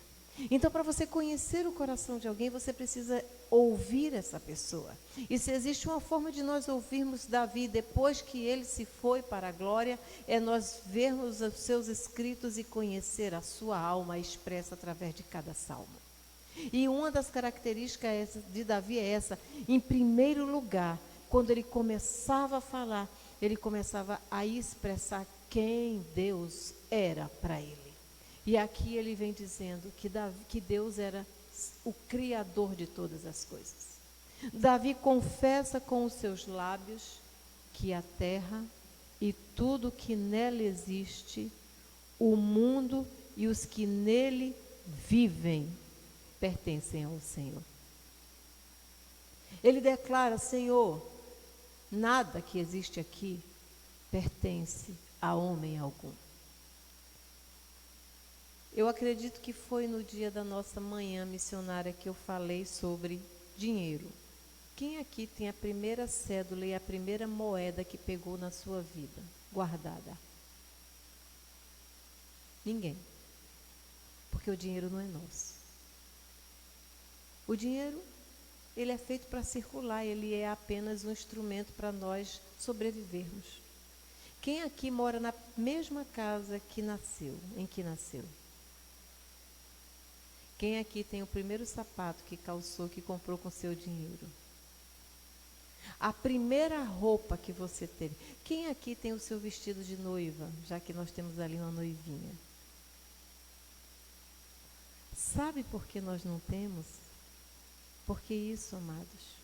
Então, para você conhecer o coração de alguém, você precisa ouvir essa pessoa. E se existe uma forma de nós ouvirmos Davi depois que ele se foi para a glória, é nós vermos os seus escritos e conhecer a sua alma expressa através de cada salmo. E uma das características de Davi é essa. Em primeiro lugar, quando ele começava a falar, ele começava a expressar quem Deus era para ele. E aqui ele vem dizendo que Deus era o Criador de todas as coisas. Davi confessa com os seus lábios que a terra e tudo que nela existe, o mundo e os que nele vivem, pertencem ao Senhor. Ele declara, Senhor, nada que existe aqui pertence a homem algum. Eu acredito que foi no dia da nossa manhã missionária que eu falei sobre dinheiro. Quem aqui tem a primeira cédula e a primeira moeda que pegou na sua vida guardada? Ninguém. Porque o dinheiro não é nosso. O dinheiro, ele é feito para circular, ele é apenas um instrumento para nós sobrevivermos. Quem aqui mora na mesma casa em que nasceu? Quem aqui tem o primeiro sapato que calçou, que comprou com seu dinheiro? A primeira roupa que você teve. Quem aqui tem o seu vestido de noiva, já que nós temos ali uma noivinha? Sabe por que nós não temos? Porque isso, amados,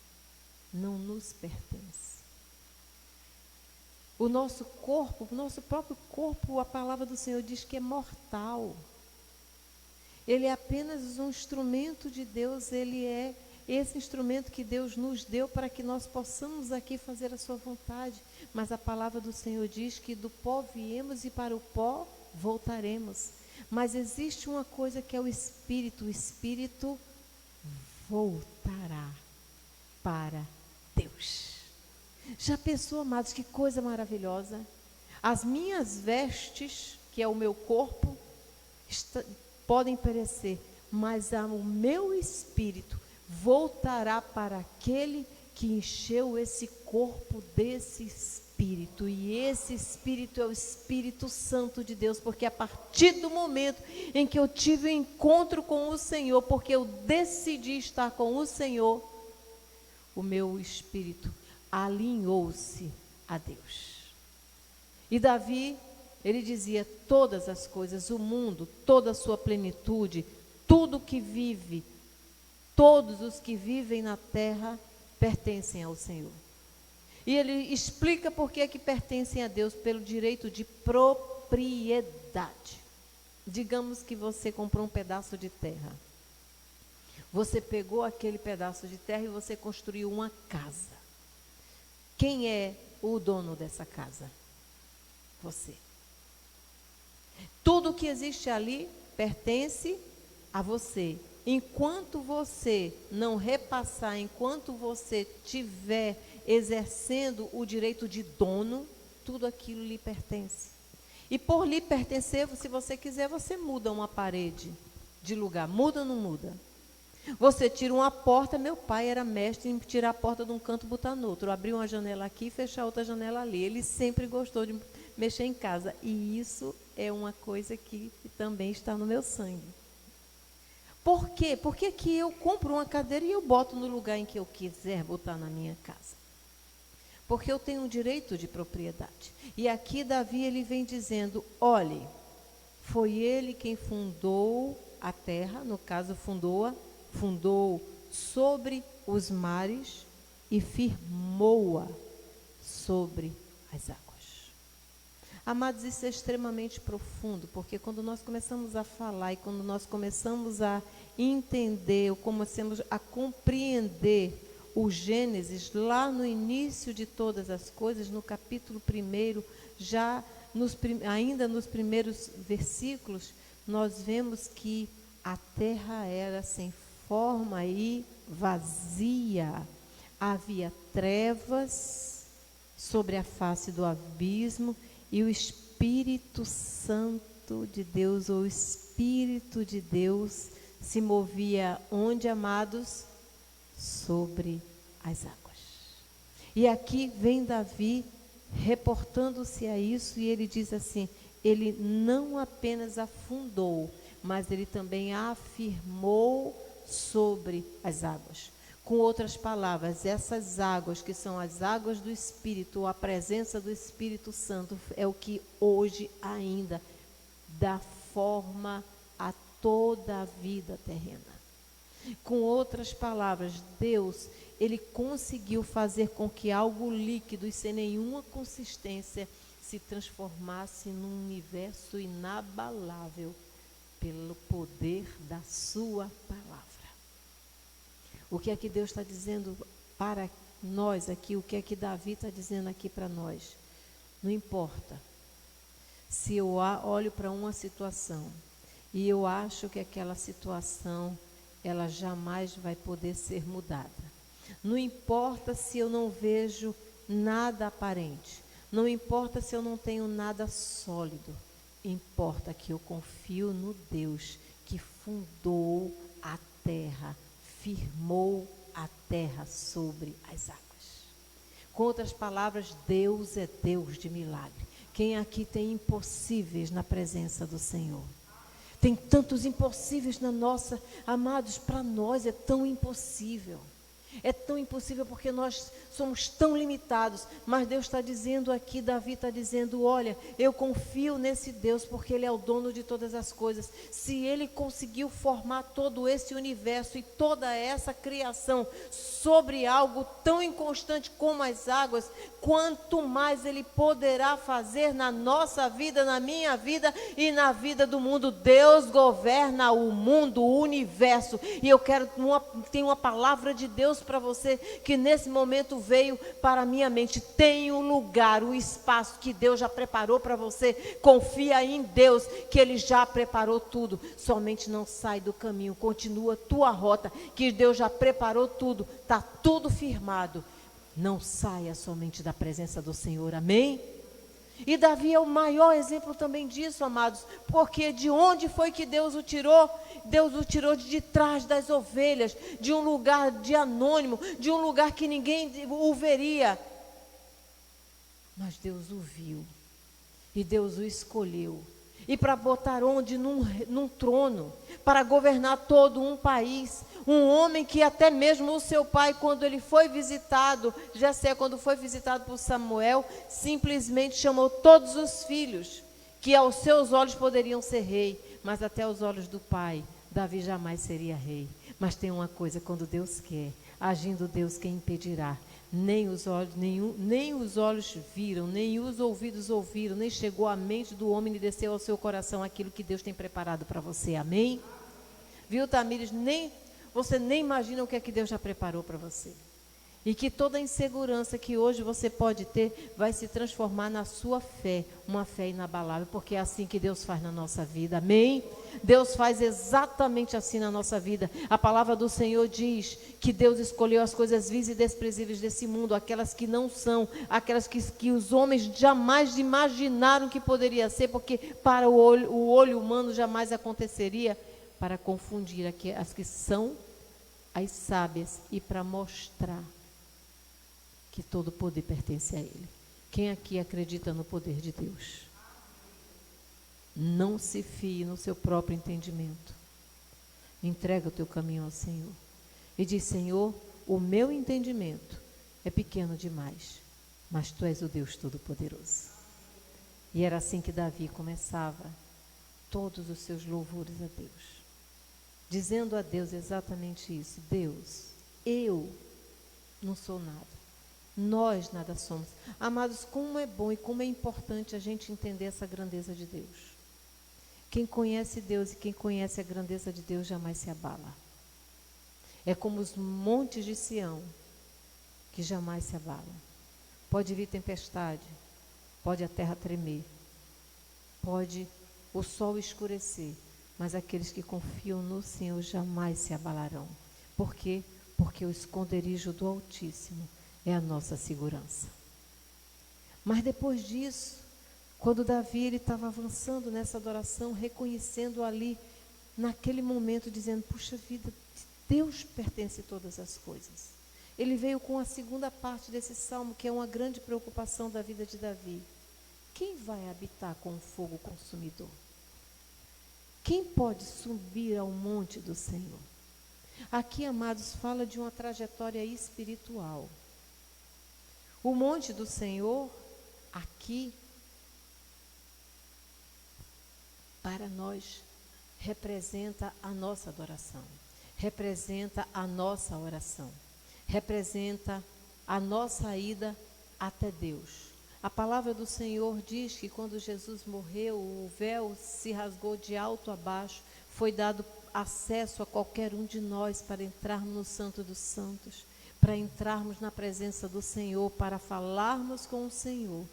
não nos pertence. O nosso corpo, o nosso próprio corpo, a palavra do Senhor diz que é mortal. Ele é apenas um instrumento de Deus, ele é esse instrumento que Deus nos deu para que nós possamos aqui fazer a sua vontade. Mas a palavra do Senhor diz que do pó viemos e para o pó voltaremos. Mas existe uma coisa que é o Espírito voltará para Deus. Já pensou, amados, que coisa maravilhosa? As minhas vestes, que é o meu corpo, podem perecer, mas o meu espírito voltará para aquele que encheu esse corpo desse Espírito. E esse Espírito é o Espírito Santo de Deus, porque a partir do momento em que eu tive um encontro com o Senhor, porque eu decidi estar com o Senhor, o meu espírito alinhou-se a Deus. E Davi, ele dizia: todas as coisas, o mundo, toda a sua plenitude, tudo que vive, todos os que vivem na terra pertencem ao Senhor. E ele explica por que pertencem a Deus: pelo direito de propriedade. Digamos que você comprou um pedaço de terra. Você pegou aquele pedaço de terra e você construiu uma casa. Quem é o dono dessa casa? Você. Tudo que existe ali pertence a você. Enquanto você não repassar, enquanto você estiver exercendo o direito de dono, tudo aquilo lhe pertence. E por lhe pertencer, se você quiser, você muda uma parede de lugar. Muda ou não muda? Você tira uma porta. Meu pai era mestre em tirar a porta de um canto e botar no outro. Abrir uma janela aqui e fechar outra janela ali. Ele sempre gostou de mexer em casa. E isso é uma coisa que também está no meu sangue. Por quê? Porque que eu compro uma cadeira e eu boto no lugar em que eu quiser botar na minha casa. Porque eu tenho um direito de propriedade. E aqui Davi, ele vem dizendo: olhe, foi ele quem fundou a terra, no caso fundou sobre os mares e firmou-a sobre as águas. Amados, isso é extremamente profundo, porque quando nós começamos a falar e quando nós começamos a entender, ou começamos a compreender o Gênesis, lá no início de todas as coisas, no capítulo 1, ainda nos primeiros versículos, nós vemos que a terra era sem forma e vazia. Havia trevas sobre a face do abismo e o Espírito Santo de Deus, ou o Espírito de Deus, se movia onde, amados? Sobre as águas. E aqui vem Davi reportando-se a isso, e ele diz assim: ele não apenas afundou, mas ele também afirmou sobre as águas. Com outras palavras, essas águas que são as águas do Espírito, ou a presença do Espírito Santo, é o que hoje ainda dá forma a toda a vida terrena. Com outras palavras, Deus, ele conseguiu fazer com que algo líquido e sem nenhuma consistência se transformasse num universo inabalável pelo poder da sua palavra. O que é que Deus está dizendo para nós aqui? O que é que Davi está dizendo aqui para nós? Não importa se eu olho para uma situação e eu acho que aquela situação ela jamais vai poder ser mudada. Não importa se eu não vejo nada aparente. Não importa se eu não tenho nada sólido. Importa que eu confio no Deus que fundou a terra, firmou a terra sobre as águas. Com outras palavras, Deus é Deus de milagre. Quem aqui tem impossíveis na presença do Senhor? Tem tantos impossíveis na nossa, amados, para nós é tão impossível. É tão impossível porque nós somos tão limitados. Mas Deus está dizendo aqui, Davi está dizendo, olha, eu confio nesse Deus porque Ele é o dono de todas as coisas. Se Ele conseguiu formar todo esse universo e toda essa criação sobre algo tão inconstante como as águas, quanto mais Ele poderá fazer na nossa vida, na minha vida e na vida do mundo. Deus governa o mundo, o universo. E eu tenho uma palavra de Deus para você, que nesse momento veio para a minha mente. Tem um lugar, um espaço que Deus já preparou para você. Confia em Deus, que Ele já preparou tudo. Somente não sai do caminho, continua tua rota, que Deus já preparou tudo, está tudo firmado. Não saia somente da presença do Senhor, amém? E Davi é o maior exemplo também disso, amados, porque de onde foi que Deus o tirou? Deus o tirou de trás das ovelhas, de um lugar de anônimo, de um lugar que ninguém o veria. Mas Deus o viu, e Deus o escolheu. E para botar onde? Num trono, para governar todo um país. Um homem que até mesmo o seu pai, quando ele foi visitado, Jessé, quando foi visitado por Samuel, simplesmente chamou todos os filhos, que aos seus olhos poderiam ser rei, mas até aos olhos do pai, Davi jamais seria rei. Mas tem uma coisa, quando Deus quer, agindo Deus, quem impedirá? Nem os olhos viram, nem os ouvidos ouviram, nem chegou à mente do homem e desceu ao seu coração aquilo que Deus tem preparado para você, amém? Viu, Tamires? Você nem imagina o que é que Deus já preparou para você. E que toda a insegurança que hoje você pode ter vai se transformar na sua fé, uma fé inabalável, porque é assim que Deus faz na nossa vida, amém? Deus faz exatamente assim na nossa vida. A palavra do Senhor diz que Deus escolheu as coisas vis e desprezíveis desse mundo, aquelas que não são, aquelas que os homens jamais imaginaram que poderia ser, porque para o olho humano jamais aconteceria, para confundir as que são as sábias e para mostrar que todo poder pertence a Ele. Quem aqui acredita no poder de Deus? Não se fie no seu próprio entendimento. Entrega o teu caminho ao Senhor. E diz, Senhor, o meu entendimento é pequeno demais, mas Tu és o Deus Todo-Poderoso. E era assim que Davi começava todos os seus louvores a Deus. Dizendo a Deus exatamente isso. Deus, eu não sou nada. Nós nada somos. Amados, como é bom e como é importante a gente entender essa grandeza de Deus. Quem conhece Deus e quem conhece a grandeza de Deus jamais se abala. É como os montes de Sião, que jamais se abalam. Pode vir tempestade, pode a terra tremer, pode o sol escurecer, mas aqueles que confiam no Senhor jamais se abalarão. Por quê? Porque o esconderijo do Altíssimo é a nossa segurança. Mas depois disso, quando Davi estava avançando nessa adoração, reconhecendo ali, naquele momento, dizendo, puxa vida, Deus pertence a todas as coisas. Ele veio com a segunda parte desse salmo, que é uma grande preocupação da vida de Davi. Quem vai habitar com o fogo consumidor? Quem pode subir ao monte do Senhor? Aqui, amados, fala de uma trajetória espiritual. O monte do Senhor, aqui, para nós, representa a nossa adoração, representa a nossa oração, representa a nossa ida até Deus. A palavra do Senhor diz que quando Jesus morreu, o véu se rasgou de alto a baixo, foi dado acesso a qualquer um de nós para entrarmos no Santo dos Santos, para entrarmos na presença do Senhor, para falarmos com o Senhor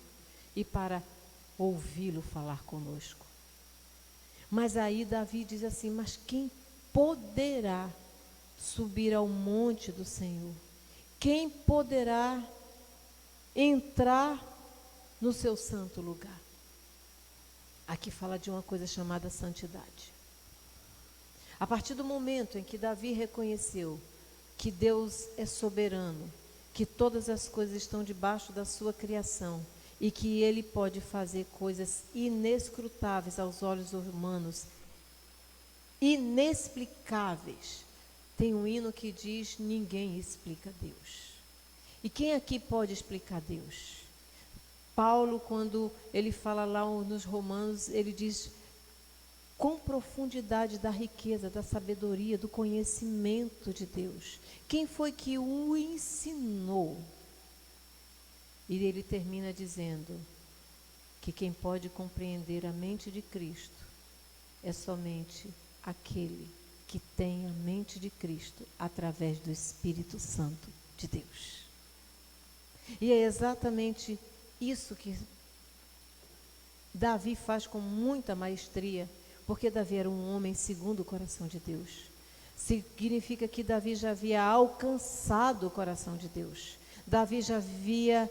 e para ouvi-lo falar conosco. Mas aí Davi diz assim, mas quem poderá subir ao monte do Senhor? quem poderá entrar no seu santo lugar? Aqui fala de uma coisa chamada santidade. A partir do momento em que Davi reconheceu que Deus é soberano, que todas as coisas estão debaixo da sua criação e que Ele pode fazer coisas inescrutáveis aos olhos humanos, inexplicáveis. Tem um hino que diz: ninguém explica Deus. E quem aqui pode explicar Deus? Paulo, quando ele fala lá nos Romanos, ele diz: com profundidade da riqueza, da sabedoria, do conhecimento de Deus. Quem foi que o ensinou? E ele termina dizendo que quem pode compreender a mente de Cristo é somente aquele que tem a mente de Cristo através do Espírito Santo de Deus. E é exatamente isso que Davi faz com muita maestria, porque Davi era um homem segundo o coração de Deus. Significa que Davi já havia alcançado o coração de Deus. Davi já havia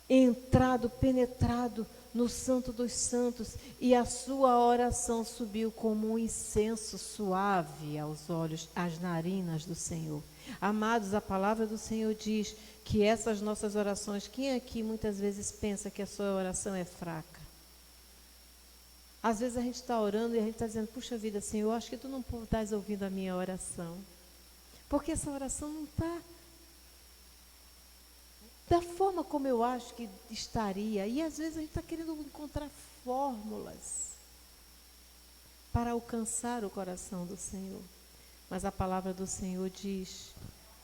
entrado, penetrado no Santo dos Santos, e a sua oração subiu como um incenso suave aos olhos, às narinas do Senhor. Amados, a palavra do Senhor diz que essas nossas orações, quem aqui muitas vezes pensa que a sua oração é fraca? Às vezes a gente está orando e a gente está dizendo: puxa vida, Senhor, eu acho que tu não estás ouvindo a minha oração, porque essa oração não está da forma como eu acho que estaria. E às vezes a gente está querendo encontrar fórmulas para alcançar o coração do Senhor. Mas a palavra do Senhor diz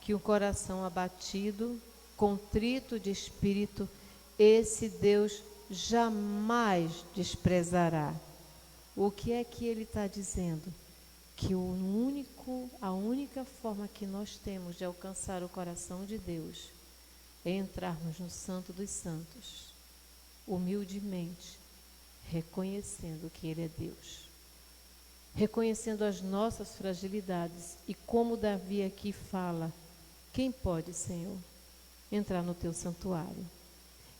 que um coração abatido, contrito de espírito, esse Deus jamais desprezará. O que é que ele está dizendo? Que a única forma que nós temos de alcançar o coração de Deus é entrarmos no Santo dos Santos, humildemente, reconhecendo que Ele é Deus, reconhecendo as nossas fragilidades. E como Davi aqui fala: quem pode, Senhor, entrar no teu santuário?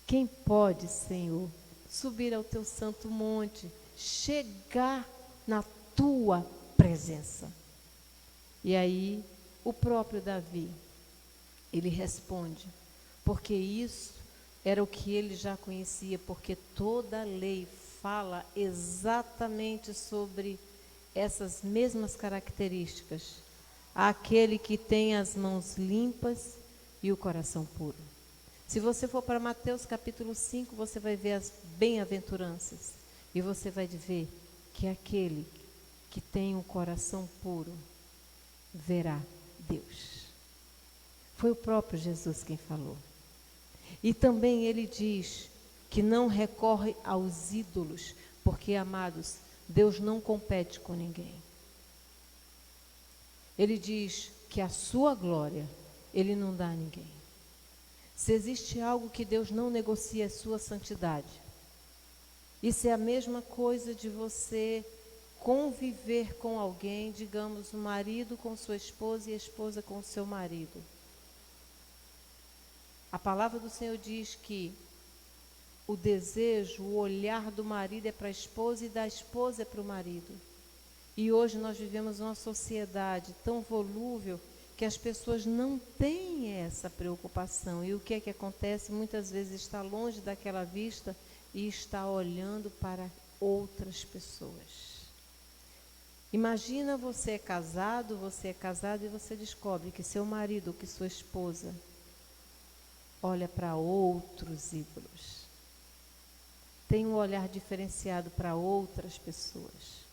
Quem pode, Senhor, subir ao teu santo monte, chegar na tua presença? E aí, o próprio Davi, ele responde: porque isso era o que ele já conhecia, porque toda a lei fala exatamente sobre essas mesmas características. Aquele que tem as mãos limpas e o coração puro. Se você for para Mateus capítulo 5, você vai ver as bem-aventuranças. E você vai ver que aquele que tem um coração puro verá Deus. Foi o próprio Jesus quem falou. E também ele diz que não recorre aos ídolos, porque, amados, Deus não compete com ninguém. Ele diz que a sua glória Ele não dá a ninguém. Se existe algo que Deus não negocia, é sua santidade. Isso é a mesma coisa de você conviver com alguém, digamos, o marido com sua esposa e a esposa com o seu marido. A palavra do Senhor diz que o desejo, o olhar do marido é para a esposa e da esposa é para o marido. E hoje nós vivemos uma sociedade tão volúvel que as pessoas não têm essa preocupação. E o que é que acontece? Muitas vezes está longe daquela vista e está olhando para outras pessoas. Imagina você é casado e você descobre que seu marido ou que sua esposa olha para outros ídolos. Tem um olhar diferenciado para outras pessoas.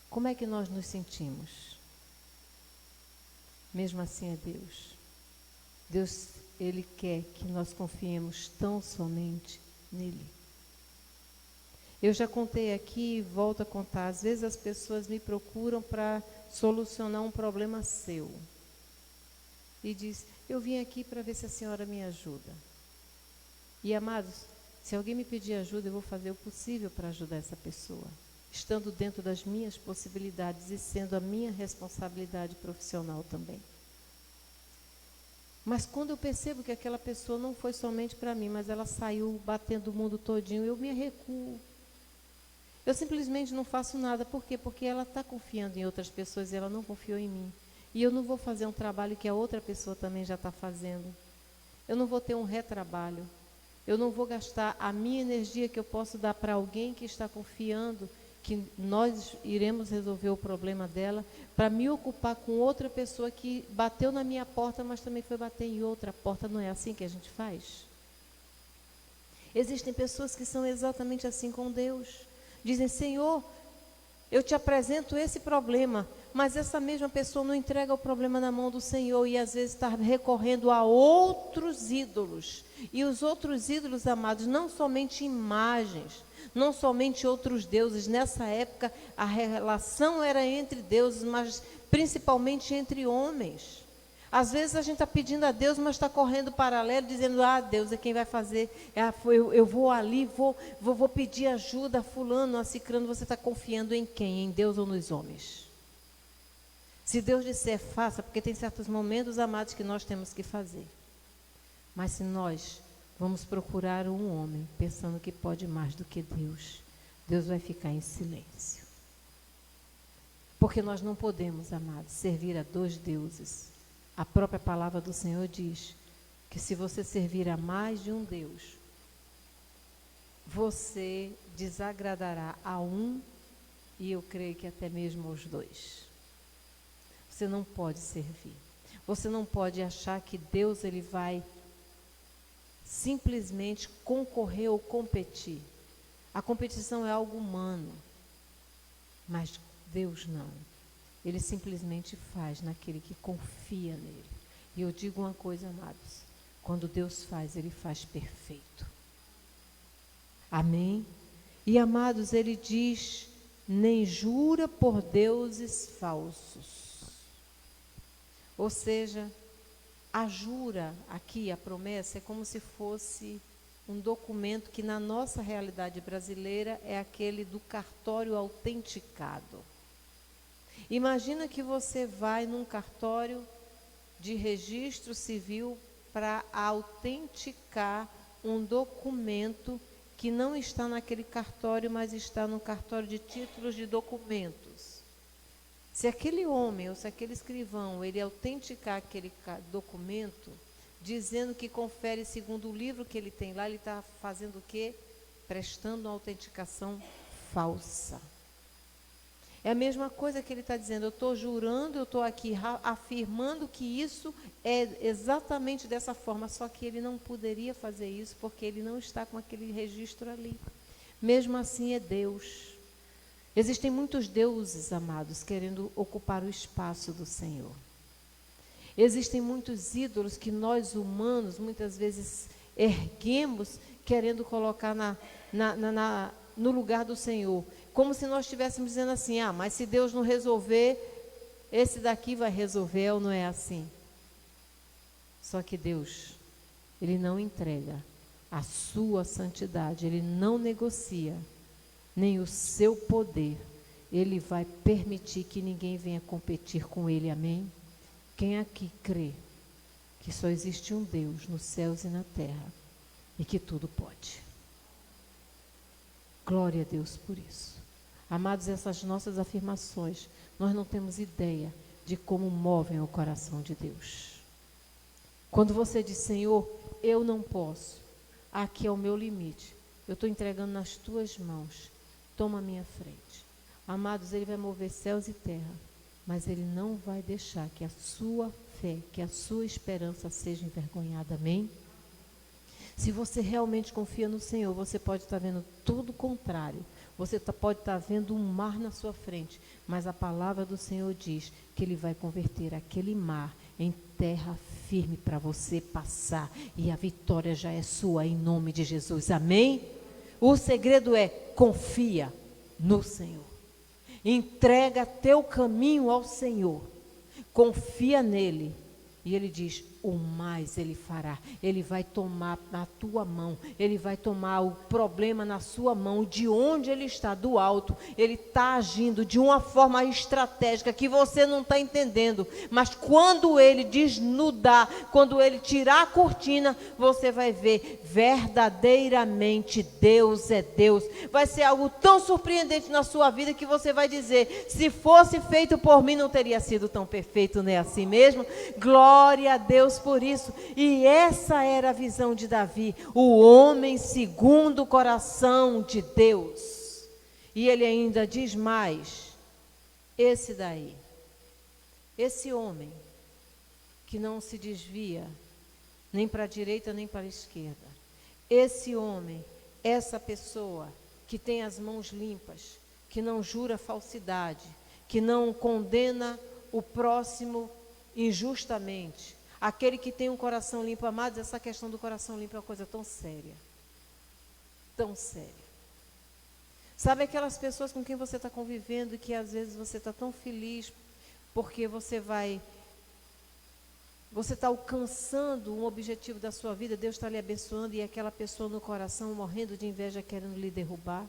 Como é que nós nos sentimos? Mesmo assim é Deus. Deus, Ele quer que nós confiemos tão somente nele. Eu já contei aqui e volto a contar. Às vezes as pessoas me procuram para solucionar um problema seu. E diz: eu vim aqui para ver se a senhora me ajuda. E, amados, se alguém me pedir ajuda, eu vou fazer o possível para ajudar essa pessoa, estando dentro das minhas possibilidades e sendo a minha responsabilidade profissional também. Mas quando eu percebo que aquela pessoa não foi somente para mim, mas ela saiu batendo o mundo todinho, eu me recuo. Eu simplesmente não faço nada. Por quê? Porque ela está confiando em outras pessoas e ela não confiou em mim. E eu não vou fazer um trabalho que a outra pessoa também já está fazendo. Eu não vou ter um retrabalho. Eu não vou gastar a minha energia que eu posso dar para alguém que está confiando que nós iremos resolver o problema dela, para me ocupar com outra pessoa que bateu na minha porta, mas também foi bater em outra porta. Não é assim que a gente faz? Existem pessoas que são exatamente assim com Deus. Dizem: Senhor, eu te apresento esse problema, mas essa mesma pessoa não entrega o problema na mão do Senhor e às vezes está recorrendo a outros ídolos. E os outros ídolos, amados, não somente imagens, não somente outros deuses. Nessa época a relação era entre deuses, mas principalmente entre homens. Às vezes a gente está pedindo a Deus, mas está correndo paralelo, dizendo: ah, Deus é quem vai fazer, eu vou ali, vou pedir ajuda a fulano, a cicrano. Você está confiando em quem? Em Deus ou nos homens? Se Deus disser, faça, porque tem certos momentos, amados, que nós temos que fazer. Mas se nós vamos procurar um homem, pensando que pode mais do que Deus, Deus vai ficar em silêncio. Porque nós não podemos, amados, servir a dois deuses. A própria palavra do Senhor diz que se você servir a mais de um Deus, você desagradará a um, e eu creio que até mesmo aos dois. Você não pode servir. Você não pode achar que Deus ele vai simplesmente concorrer ou competir. A competição é algo humano, mas Deus não. Ele simplesmente faz naquele que confia nele. E eu digo uma coisa, amados: quando Deus faz, ele faz perfeito. Amém? E, amados, ele diz: nem jura por deuses falsos. Ou seja, a jura aqui, a promessa, é como se fosse um documento que na nossa realidade brasileira é aquele do cartório autenticado. Imagina que você vai num cartório de registro civil para autenticar um documento que não está naquele cartório, mas está no cartório de títulos de documentos. Se aquele homem ou se aquele escrivão, ele autenticar aquele documento, dizendo que confere segundo o livro que ele tem lá, ele está fazendo o quê? Prestando uma autenticação falsa. É a mesma coisa que ele está dizendo: eu estou jurando, eu estou aqui afirmando que isso é exatamente dessa forma, só que ele não poderia fazer isso porque ele não está com aquele registro ali. Mesmo assim é Deus. Existem muitos deuses, amados, querendo ocupar o espaço do Senhor. Existem muitos ídolos que nós humanos muitas vezes erguemos, querendo colocar no lugar do Senhor. Como se nós estivéssemos dizendo assim: ah, mas se Deus não resolver, esse daqui vai resolver, ou não é assim? Só que Deus, ele não entrega a sua santidade, ele não negocia nem o seu poder. Ele vai permitir que ninguém venha competir com ele, amém? Quem aqui crê que só existe um Deus nos céus e na terra e que tudo pode? Glória a Deus por isso. Amados, essas nossas afirmações, nós não temos ideia de como movem o coração de Deus. Quando você diz: Senhor, eu não posso, aqui é o meu limite, eu estou entregando nas tuas mãos, toma a minha frente. Amados, ele vai mover céus e terra, mas ele não vai deixar que a sua fé, que a sua esperança seja envergonhada, amém? Se você realmente confia no Senhor, você pode estar vendo tudo contrário. Você pode estar vendo um mar na sua frente, mas a palavra do Senhor diz que Ele vai converter aquele mar em terra firme para você passar. E a vitória já é sua em nome de Jesus. Amém? O segredo é: confia no Senhor. Entrega teu caminho ao Senhor. Confia nele. E Ele diz: o mais Ele fará. Ele vai tomar na tua mão, Ele vai tomar o problema na sua mão, de onde Ele está, do alto. Ele está agindo de uma forma estratégica que você não está entendendo, mas quando Ele desnudar, quando Ele tirar a cortina, você vai ver, verdadeiramente Deus é Deus. Vai ser algo tão surpreendente na sua vida que você vai dizer, se fosse feito por mim não teria sido tão perfeito, não é assim mesmo? Glória a Deus por isso. E essa era a visão de Davi, o homem segundo o coração de Deus. E ele ainda diz mais, esse daí, esse homem que não se desvia nem para a direita nem para a esquerda, esse homem, essa pessoa que tem as mãos limpas, que não jura falsidade, que não condena o próximo injustamente, aquele que tem um coração limpo. Amados, essa questão do coração limpo é uma coisa tão séria, tão séria. Sabe aquelas pessoas com quem você está convivendo e que às vezes você está tão feliz porque você está alcançando um objetivo da sua vida, Deus está lhe abençoando e aquela pessoa no coração morrendo de inveja querendo lhe derrubar?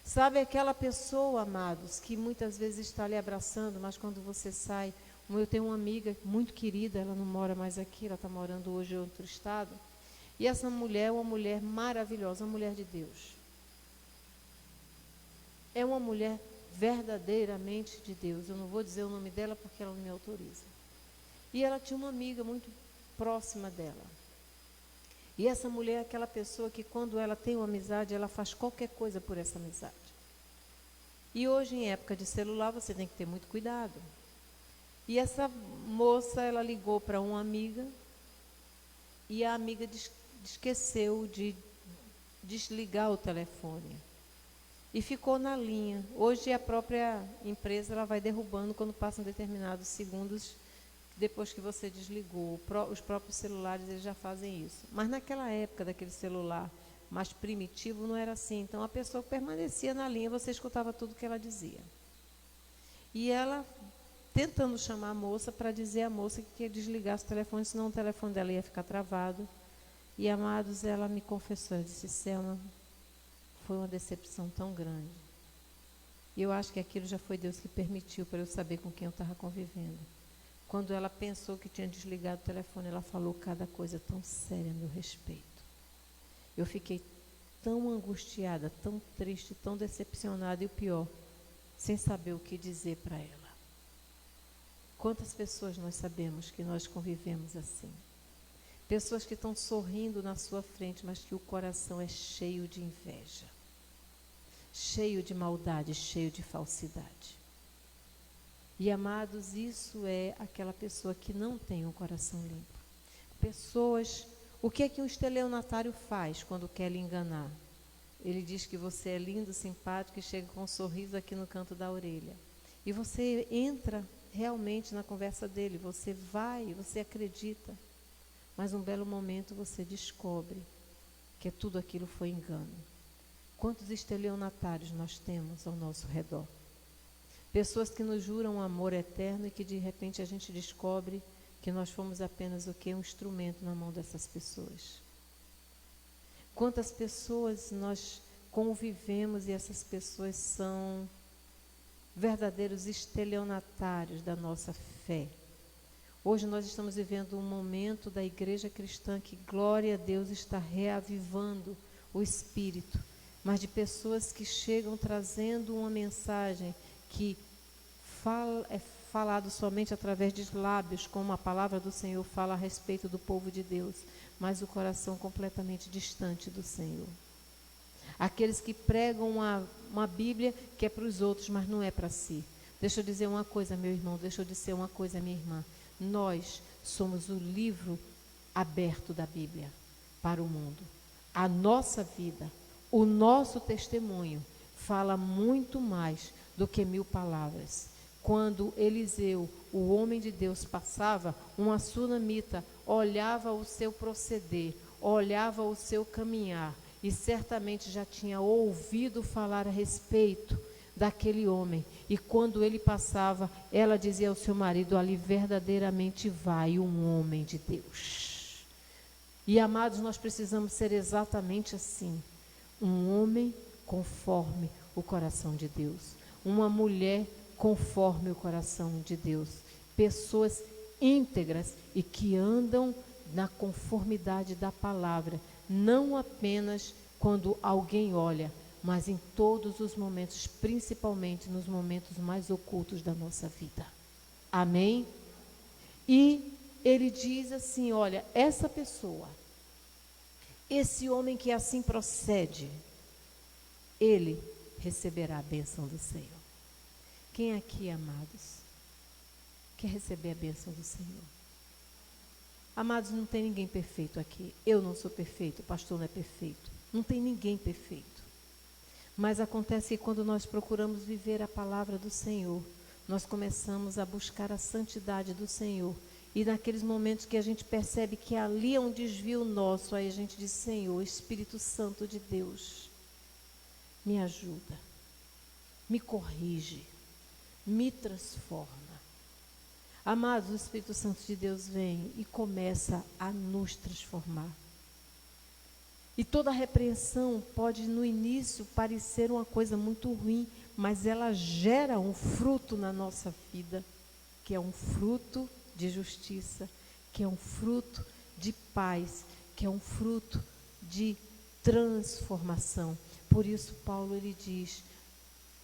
Sabe aquela pessoa, amados, que muitas vezes está lhe abraçando, mas quando você sai, eu tenho uma amiga muito querida, ela não mora mais aqui, ela está morando hoje em outro estado, e essa mulher é uma mulher maravilhosa, uma mulher de Deus. É uma mulher verdadeiramente de Deus. Eu não vou dizer o nome dela porque ela não me autoriza. E ela tinha uma amiga muito próxima dela. E essa mulher é aquela pessoa que quando ela tem uma amizade, ela faz qualquer coisa por essa amizade. E hoje, em época de celular, você tem que ter muito cuidado. E essa moça, ela ligou para uma amiga e a amiga esqueceu de desligar o telefone. E ficou na linha. Hoje a própria empresa ela vai derrubando quando passam determinados segundos depois que você desligou. Os próprios celulares eles já fazem isso. Mas naquela época daquele celular mais primitivo não era assim. Então a pessoa permanecia na linha, você escutava tudo que ela dizia. E ela tentando chamar a moça para dizer à moça que ia desligar o telefone, senão o telefone dela ia ficar travado. E amados, ela me confessou, ela disse, Selma, foi uma decepção tão grande. E eu acho que aquilo já foi Deus que permitiu para eu saber com quem eu estava convivendo. Quando ela pensou que tinha desligado o telefone, ela falou cada coisa tão séria a meu respeito. Eu fiquei tão angustiada, tão triste, tão decepcionada e o pior, sem saber o que dizer para ela. Quantas pessoas nós sabemos que nós convivemos assim? Pessoas que estão sorrindo na sua frente, mas que o coração é cheio de inveja, cheio de maldade, cheio de falsidade. E, amados, isso é aquela pessoa que não tem um coração limpo. Pessoas, o que é que um estelionatário faz quando quer lhe enganar? Ele diz que você é lindo, simpático e chega com um sorriso aqui no canto da orelha. E você entra realmente na conversa dele, você vai, você acredita. Mas um belo momento você descobre que tudo aquilo foi engano. Quantos estelionatários nós temos ao nosso redor? Pessoas que nos juram um amor eterno e que de repente a gente descobre que nós fomos apenas o quê? Um instrumento na mão dessas pessoas. Quantas pessoas nós convivemos e essas pessoas são verdadeiros estelionatários da nossa fé. Hoje nós estamos vivendo um momento da igreja cristã que, glória a Deus, está reavivando o espírito, mas de pessoas que chegam trazendo uma mensagem que é falado somente através de lábios, como a palavra do Senhor fala a respeito do povo de Deus, mas o coração completamente distante do Senhor. Aqueles que pregam uma Bíblia que é para os outros, mas não é para si. Deixa eu dizer uma coisa, meu irmão, deixa eu dizer uma coisa, minha irmã. Nós somos o livro aberto da Bíblia para o mundo. A nossa vida, o nosso testemunho fala muito mais do que 1000 palavras. Quando Eliseu, o homem de Deus, passava, uma sunamita olhava o seu proceder, olhava o seu caminhar e certamente já tinha ouvido falar a respeito daquele homem. E quando ele passava, ela dizia ao seu marido: ali verdadeiramente vai um homem de Deus. E amados, nós precisamos ser exatamente assim, um homem conforme o coração de Deus, uma mulher conforme o coração de Deus, pessoas íntegras e que andam na conformidade da palavra, não apenas quando alguém olha, mas em todos os momentos, principalmente nos momentos mais ocultos da nossa vida. Amém? E ele diz assim: olha, essa pessoa, esse homem que assim procede, ele receberá a bênção do Senhor. Quem aqui, amados, quer receber a bênção do Senhor? Amados, não tem ninguém perfeito aqui. Eu não sou perfeito, o pastor não é perfeito. Não tem ninguém perfeito. Mas acontece que quando nós procuramos viver a palavra do Senhor, nós começamos a buscar a santidade do Senhor. E naqueles momentos que a gente percebe que ali é um desvio nosso, aí a gente diz: Senhor, Espírito Santo de Deus, me ajuda, me corrige, me transforma. Amados, o Espírito Santo de Deus vem e começa a nos transformar. E toda repreensão pode no início parecer uma coisa muito ruim, mas ela gera um fruto na nossa vida, que é um fruto de justiça, que é um fruto de paz, que é um fruto de transformação. Por isso Paulo ele diz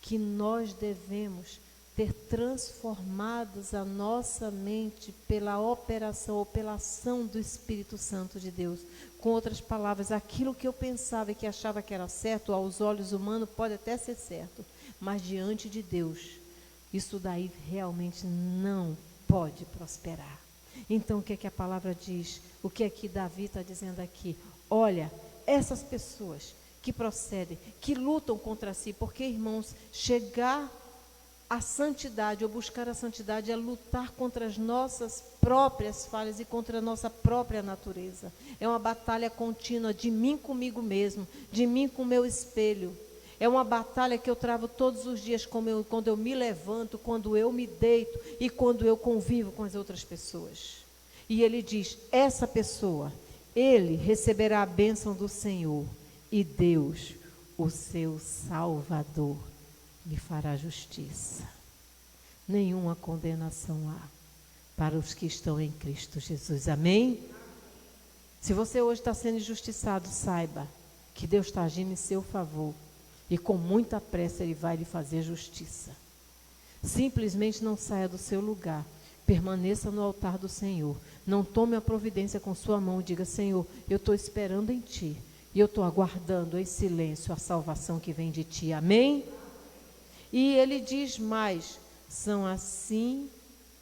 que nós devemos ter transformados a nossa mente pela operação ou pela ação do Espírito Santo de Deus. Com outras palavras, aquilo que eu pensava e que achava que era certo, aos olhos humanos pode até ser certo, mas diante de Deus, isso daí realmente não pode prosperar. Então, o que é que a palavra diz? O que é que Davi está dizendo aqui? Olha, essas pessoas que procedem, que lutam contra si, porque, irmãos, chegar a santidade, ou buscar a santidade, é lutar contra as nossas próprias falhas e contra a nossa própria natureza. É uma batalha contínua de mim comigo mesmo, de mim com o meu espelho. É uma batalha que eu travo todos os dias, quando eu me levanto, quando eu me deito e quando eu convivo com as outras pessoas. E ele diz: essa pessoa, ele receberá a bênção do Senhor, e Deus, o seu Salvador, lhe fará justiça. Nenhuma condenação há para os que estão em Cristo Jesus. Amém? Se você hoje está sendo injustiçado, saiba que Deus está agindo em seu favor e com muita pressa Ele vai lhe fazer justiça. Simplesmente não saia do seu lugar, permaneça no altar do Senhor, não tome a providência com sua mão e diga: Senhor, eu estou esperando em Ti e eu estou aguardando em silêncio a salvação que vem de Ti. Amém? E ele diz mais: são assim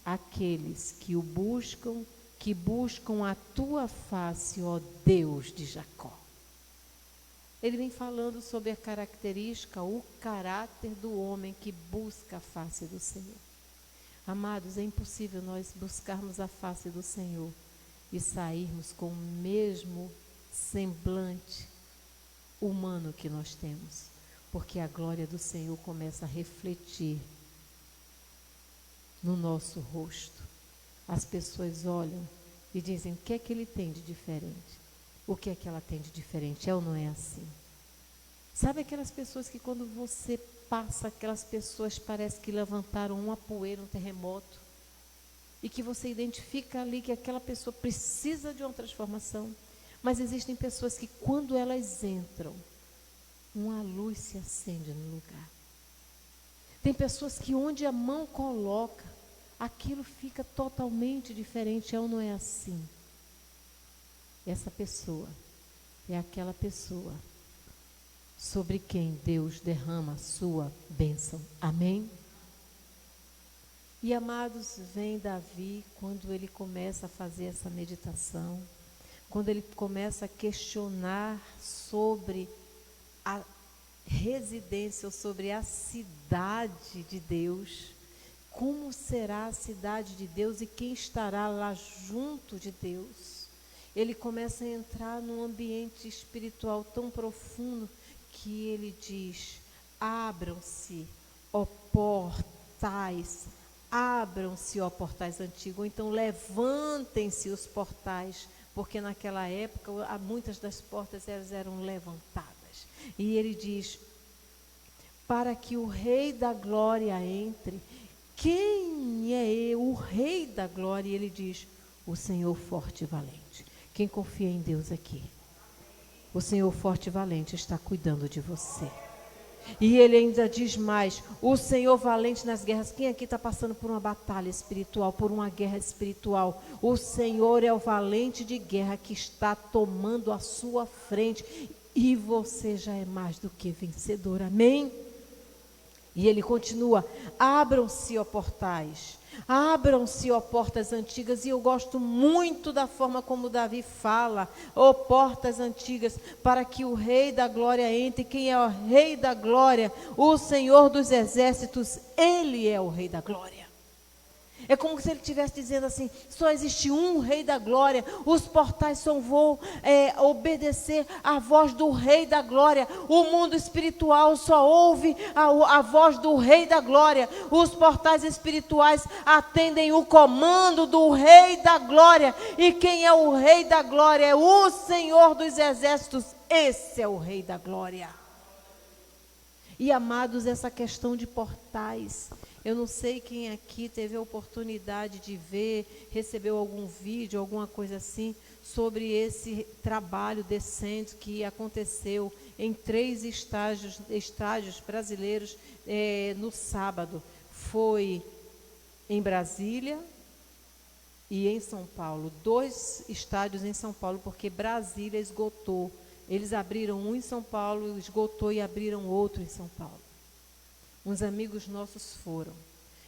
aqueles que o buscam, que buscam a tua face, ó Deus de Jacó. Ele vem falando sobre a característica, o caráter do homem que busca a face do Senhor. Amados, é impossível nós buscarmos a face do Senhor e sairmos com o mesmo semblante humano que nós temos, porque a glória do Senhor começa a refletir no nosso rosto. As pessoas olham e dizem: o que é que ele tem de diferente? O que é que ela tem de diferente? É ou não é assim? Sabe aquelas pessoas que quando você passa, aquelas pessoas parece que levantaram uma poeira, um terremoto, e que você identifica ali que aquela pessoa precisa de uma transformação. Mas existem pessoas que quando elas entram, uma luz se acende no lugar. Tem pessoas que onde a mão coloca, aquilo fica totalmente diferente. É ou não é assim? Essa pessoa é aquela pessoa sobre quem Deus derrama a sua bênção. Amém? E amados, vem Davi, quando ele começa a fazer essa meditação, quando ele começa a questionar sobre a residência, ou sobre a cidade de Deus. Como será a cidade de Deus e quem estará lá junto de Deus? Ele começa a entrar num ambiente espiritual tão profundo que ele diz: abram-se ó portais, abram-se, ó portais antigos, ou então levantem-se os portais, porque naquela época muitas das portas eram levantadas. E ele diz, para que o Rei da Glória entre. Quem é o Rei da Glória? E ele diz, o Senhor forte e valente. Quem confia em Deus aqui? O Senhor forte e valente está cuidando de você. E ele ainda diz mais, o Senhor valente nas guerras. Quem aqui está passando por uma batalha espiritual, por uma guerra espiritual? O Senhor é o valente de guerra que está tomando a sua frente. E você já é mais do que vencedor, amém? E ele continua, abram-se, ó portais, abram-se, ó portas antigas. E eu gosto muito da forma como Davi fala, ó portas antigas, para que o Rei da Glória entre. Quem é o Rei da Glória? O Senhor dos Exércitos, Ele é o Rei da Glória. É como se ele estivesse dizendo assim, só existe um Rei da Glória, os portais só vão obedecer à voz do Rei da Glória, o mundo espiritual só ouve a voz do Rei da Glória, os portais espirituais atendem o comando do Rei da Glória. E quem é o Rei da Glória? É o Senhor dos Exércitos, esse é o Rei da Glória. E amados, essa questão de portais, eu não sei quem aqui teve a oportunidade de ver, recebeu algum vídeo, alguma coisa assim, sobre esse trabalho decente que aconteceu em 3 estádios brasileiros no sábado. Foi em Brasília e em São Paulo. 2 estádios em São Paulo, porque Brasília esgotou. Eles abriram um em São Paulo, esgotou, e abriram outro em São Paulo. Uns amigos nossos foram.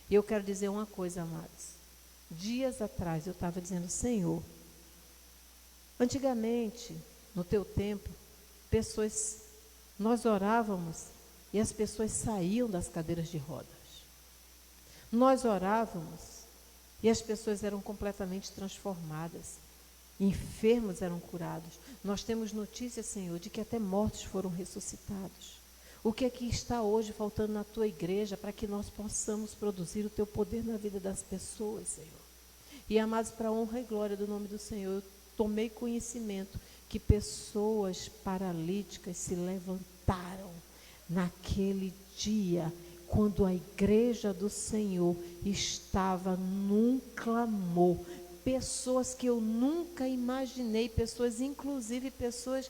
E eu quero dizer uma coisa, amados. Dias atrás eu estava dizendo, Senhor, antigamente, no teu tempo, nós orávamos e as pessoas saíam das cadeiras de rodas. Nós orávamos e as pessoas eram completamente transformadas. Enfermos eram curados. Nós temos notícia, Senhor, de que até mortos foram ressuscitados. O que é que está hoje faltando na tua igreja para que nós possamos produzir o teu poder na vida das pessoas, Senhor? E amados, para a honra e glória do nome do Senhor, eu tomei conhecimento que pessoas paralíticas se levantaram naquele dia, quando a igreja do Senhor estava num clamor. Pessoas que eu nunca imaginei, pessoas, inclusive pessoas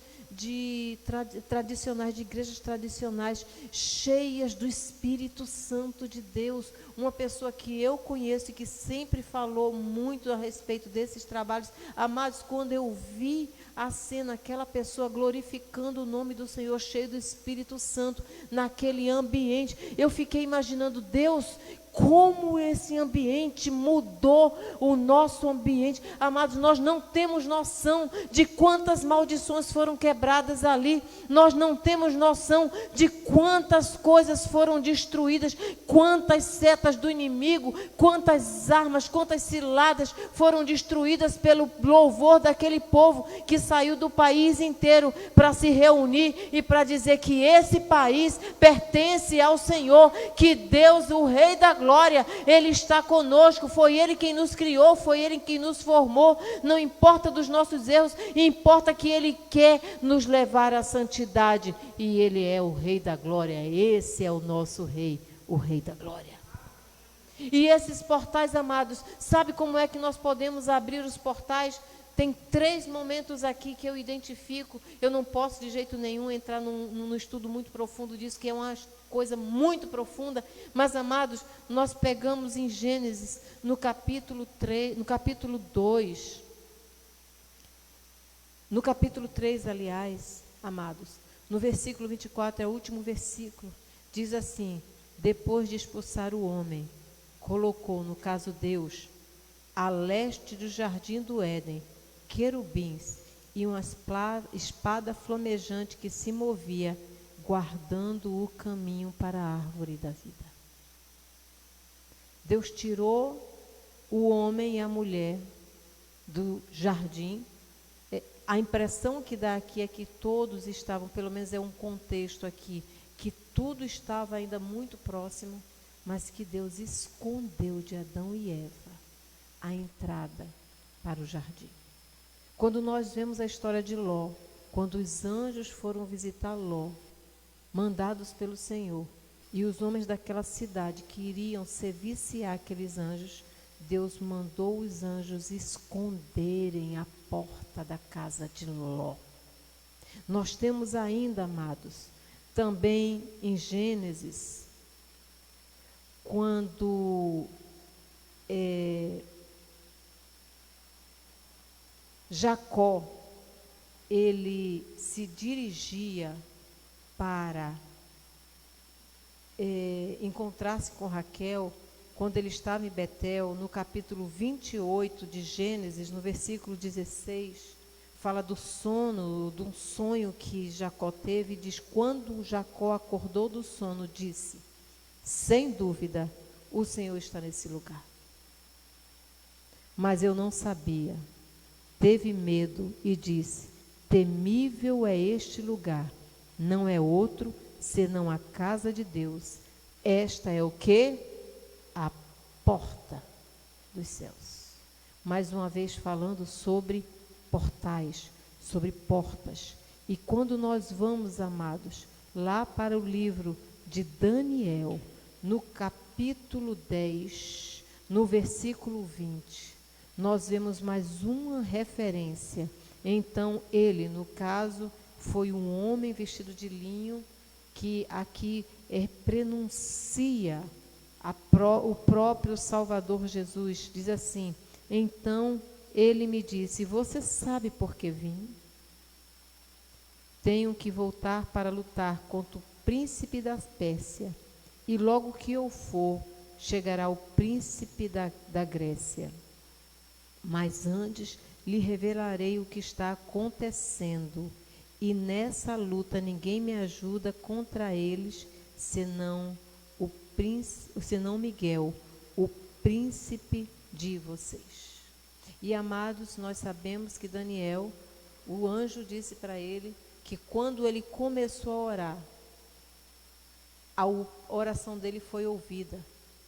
tradicionais, de igrejas tradicionais, cheias do Espírito Santo de Deus. Uma pessoa que eu conheço e que sempre falou muito a respeito desses trabalhos. Amados, quando eu vi a cena, aquela pessoa glorificando o nome do Senhor, cheio do Espírito Santo, naquele ambiente, eu fiquei imaginando, Deus, como esse ambiente mudou o nosso ambiente. Amados, nós não temos noção de quantas maldições foram quebradas ali. Nós não temos noção de quantas coisas foram destruídas, quantas setas do inimigo, quantas armas, quantas ciladas foram destruídas pelo louvor daquele povo que saiu do país inteiro para se reunir e para dizer que esse país pertence ao Senhor, que Deus, o Rei da Glória, Ele está conosco. Foi Ele quem nos criou, foi Ele quem nos formou. Não importa dos nossos erros, importa que Ele quer nos levar à santidade, e Ele é o Rei da Glória. Esse é o nosso Rei, o Rei da Glória. E esses portais, amados, sabe como é que nós podemos abrir os portais? Tem 3 momentos aqui que eu identifico. Eu não posso de jeito nenhum entrar num estudo muito profundo disso, que é uma coisa muito profunda. Mas, amados, nós pegamos em Gênesis, no capítulo 2. No capítulo 3, aliás, amados, no versículo 24, é o último versículo, diz assim: depois de expulsar o homem, colocou, no caso Deus, a leste do jardim do Éden, querubins e uma espada flamejante que se movia, guardando o caminho para a árvore da vida. Deus tirou o homem e a mulher do jardim. A impressão que dá aqui é que todos estavam, pelo menos é um contexto aqui, que tudo estava ainda muito próximo, mas que Deus escondeu de Adão e Eva a entrada para o jardim. Quando nós vemos a história de Ló, quando os anjos foram visitar Ló, mandados pelo Senhor, e os homens daquela cidade que iriam serviciar aqueles anjos, Deus mandou os anjos esconderem a porta da casa de Ló. Nós temos ainda, amados, também em Gênesis, quando Jacó, ele se dirigia para encontrar-se com Raquel, quando ele estava em Betel, no capítulo 28 de Gênesis, no versículo 16, fala do sono, de um sonho que Jacó teve, e diz: quando Jacó acordou do sono, disse: sem dúvida, o Senhor está nesse lugar. Mas eu não sabia, teve medo e disse: temível é este lugar, não é outro senão a casa de Deus. Esta é o quê? A porta dos céus. Mais uma vez falando sobre portais, sobre portas. E quando nós vamos, amados, lá para o livro de Daniel, no capítulo 10, no versículo 20, nós vemos mais uma referência. Então, ele, no caso, foi um homem vestido de linho, que aqui prenuncia o próprio Salvador Jesus. Diz assim: então ele me disse: você sabe por que vim? Tenho que voltar para lutar contra o príncipe da Pérsia, e logo que eu for, chegará o príncipe da Grécia. Mas antes lhe revelarei o que está acontecendo, e nessa luta ninguém me ajuda contra eles, senão Miguel, o príncipe de vocês. E, amados, nós sabemos que Daniel, o anjo disse para ele que quando ele começou a orar, a oração dele foi ouvida,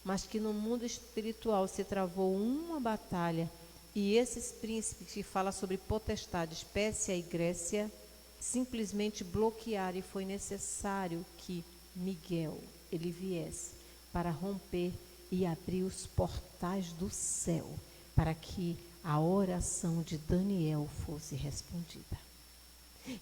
mas que no mundo espiritual se travou uma batalha, e esses príncipes que falam sobre potestades, Pérsia e Grécia, simplesmente bloquearam, e foi necessário que Miguel, ele viesse para romper e abrir os portais do céu, para que a oração de Daniel fosse respondida.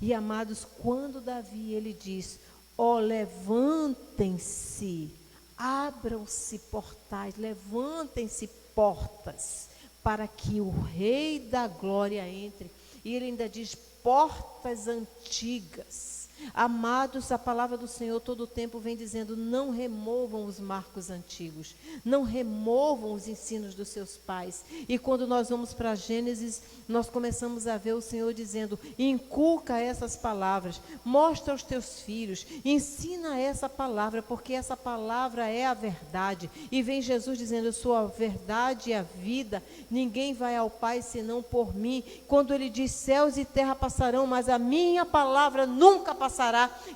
E, amados, quando Davi, ele diz: levantem-se, abram-se portais, levantem-se portas, para que o Rei da Glória entre. E ele ainda diz: portas antigas. Amados, a palavra do Senhor todo o tempo vem dizendo: não removam os marcos antigos, não removam os ensinos dos seus pais. E quando nós vamos para Gênesis, nós começamos a ver o Senhor dizendo: inculca essas palavras, mostra aos teus filhos, ensina essa palavra, porque essa palavra é a verdade. E vem Jesus dizendo: eu sou a verdade e a vida, ninguém vai ao Pai senão por mim. Quando ele diz: céus e terra passarão, mas a minha palavra nunca passará.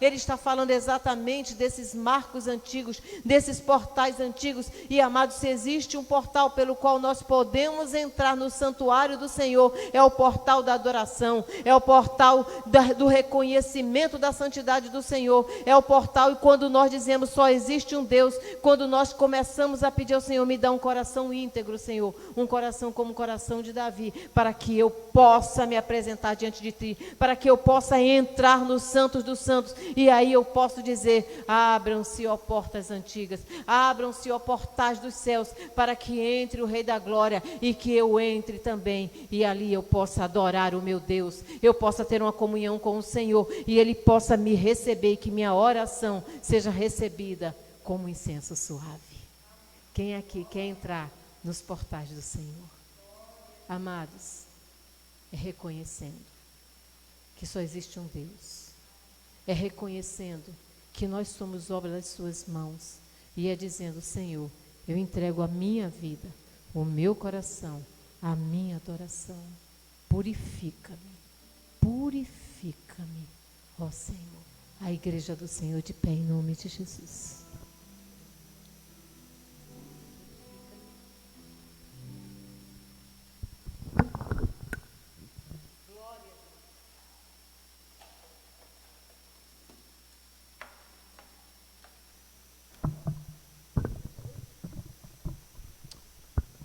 Ele está falando exatamente desses marcos antigos, desses portais antigos. E, amados, se existe um portal pelo qual nós podemos entrar no santuário do Senhor, é o portal da adoração, é o portal do reconhecimento da santidade do Senhor, é o portal. E quando nós dizemos só existe um Deus, quando nós começamos a pedir ao Senhor: me dá um coração íntegro, Senhor, um coração como o coração de Davi, para que eu possa me apresentar diante de Ti, para que eu possa entrar no santos dos santos, e aí eu posso dizer: abram-se, ó portas antigas, abram-se, ó portais dos céus, para que entre o Rei da Glória, e que eu entre também, e ali eu possa adorar o meu Deus, eu possa ter uma comunhão com o Senhor, e Ele possa me receber, e que minha oração seja recebida como incenso suave. Quem aqui quer entrar nos portais do Senhor? Amados, é reconhecendo que só existe um Deus, é reconhecendo que nós somos obra das suas mãos, e é dizendo: Senhor, eu entrego a minha vida, o meu coração, a minha adoração. Purifica-me, ó Senhor, A igreja do Senhor de pé em nome de Jesus.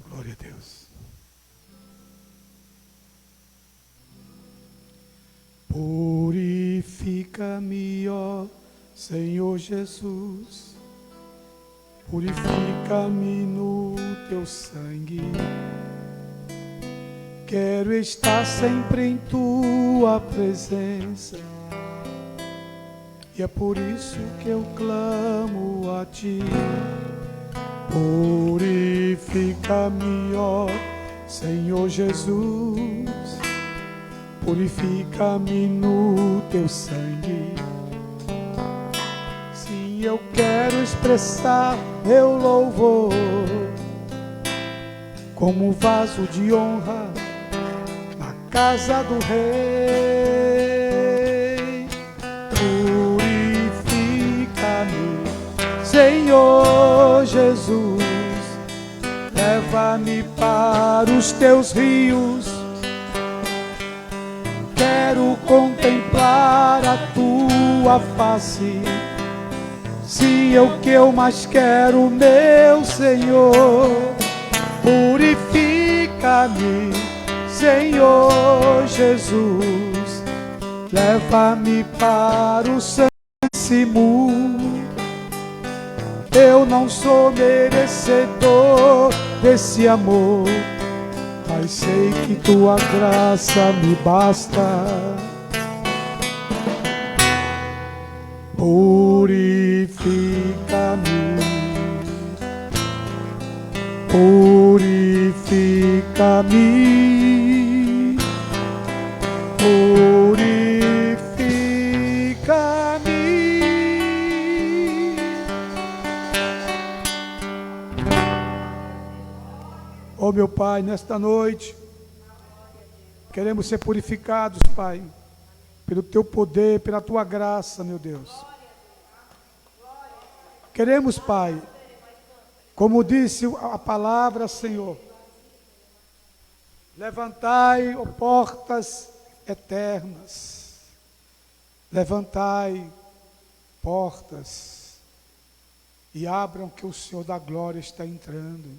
Glória a Deus. Purifica-me, ó Senhor Jesus, purifica-me no teu sangue. Quero estar sempre em tua presença, e é por isso que eu clamo a ti. Purifica-me, ó Senhor Jesus, purifica-me no teu sangue. Sim, eu quero expressar meu louvor como vaso de honra na casa do rei. Purifica-me, Senhor Jesus, leva-me para os teus rios. Quero contemplar a tua face. Sim, é o que eu mais quero, meu Senhor. Purifica-me, Senhor Jesus, leva-me para o Santíssimo. Eu não sou merecedor desse amor, mas sei que tua graça me basta. Purifica-me, purifica-me, purifica-me. Oh, meu Pai, nesta noite queremos ser purificados, Pai, pelo teu poder, pela tua graça, meu Deus. Queremos, Pai, como disse a palavra, Senhor, levantai, ó portas eternas, levantai portas e abram, que o Senhor da glória está entrando.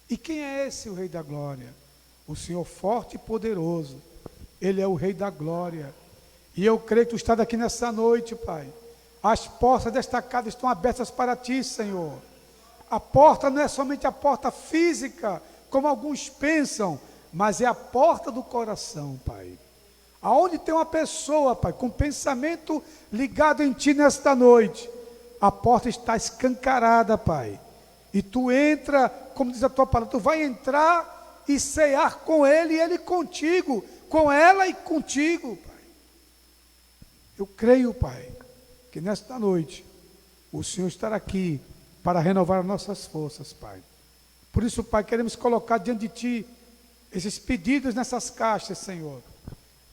E quem é esse, o Rei da glória? O Senhor forte e poderoso. Ele é o Rei da glória. E eu creio que tu estás aqui nessa noite, Pai. As portas desta casa estão abertas para ti, Senhor. A porta não é somente a porta física, como alguns pensam, mas é a porta do coração, Pai. Aonde tem uma pessoa, Pai, com pensamento ligado em ti nesta noite, a porta está escancarada, Pai. E tu entra, como diz a tua palavra, tu vai entrar e cear com ele e ele contigo, com ela e contigo, Pai. Eu creio, Pai, que nesta noite o Senhor estará aqui para renovar as nossas forças, Pai. Por isso, Pai, queremos colocar diante de ti esses pedidos nessas caixas, Senhor.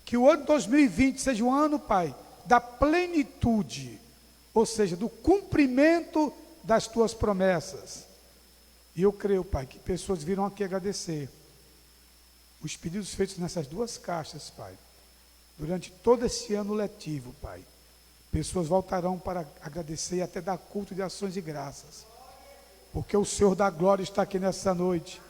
Que o ano 2020 seja um ano, Pai, da plenitude, ou seja, do cumprimento das tuas promessas. E eu creio, Pai, que pessoas virão aqui agradecer os pedidos feitos nessas duas caixas, Pai. Durante todo esse ano letivo, Pai, pessoas voltarão para agradecer e até dar culto de ações de graças. Porque o Senhor da glória está aqui nessa noite.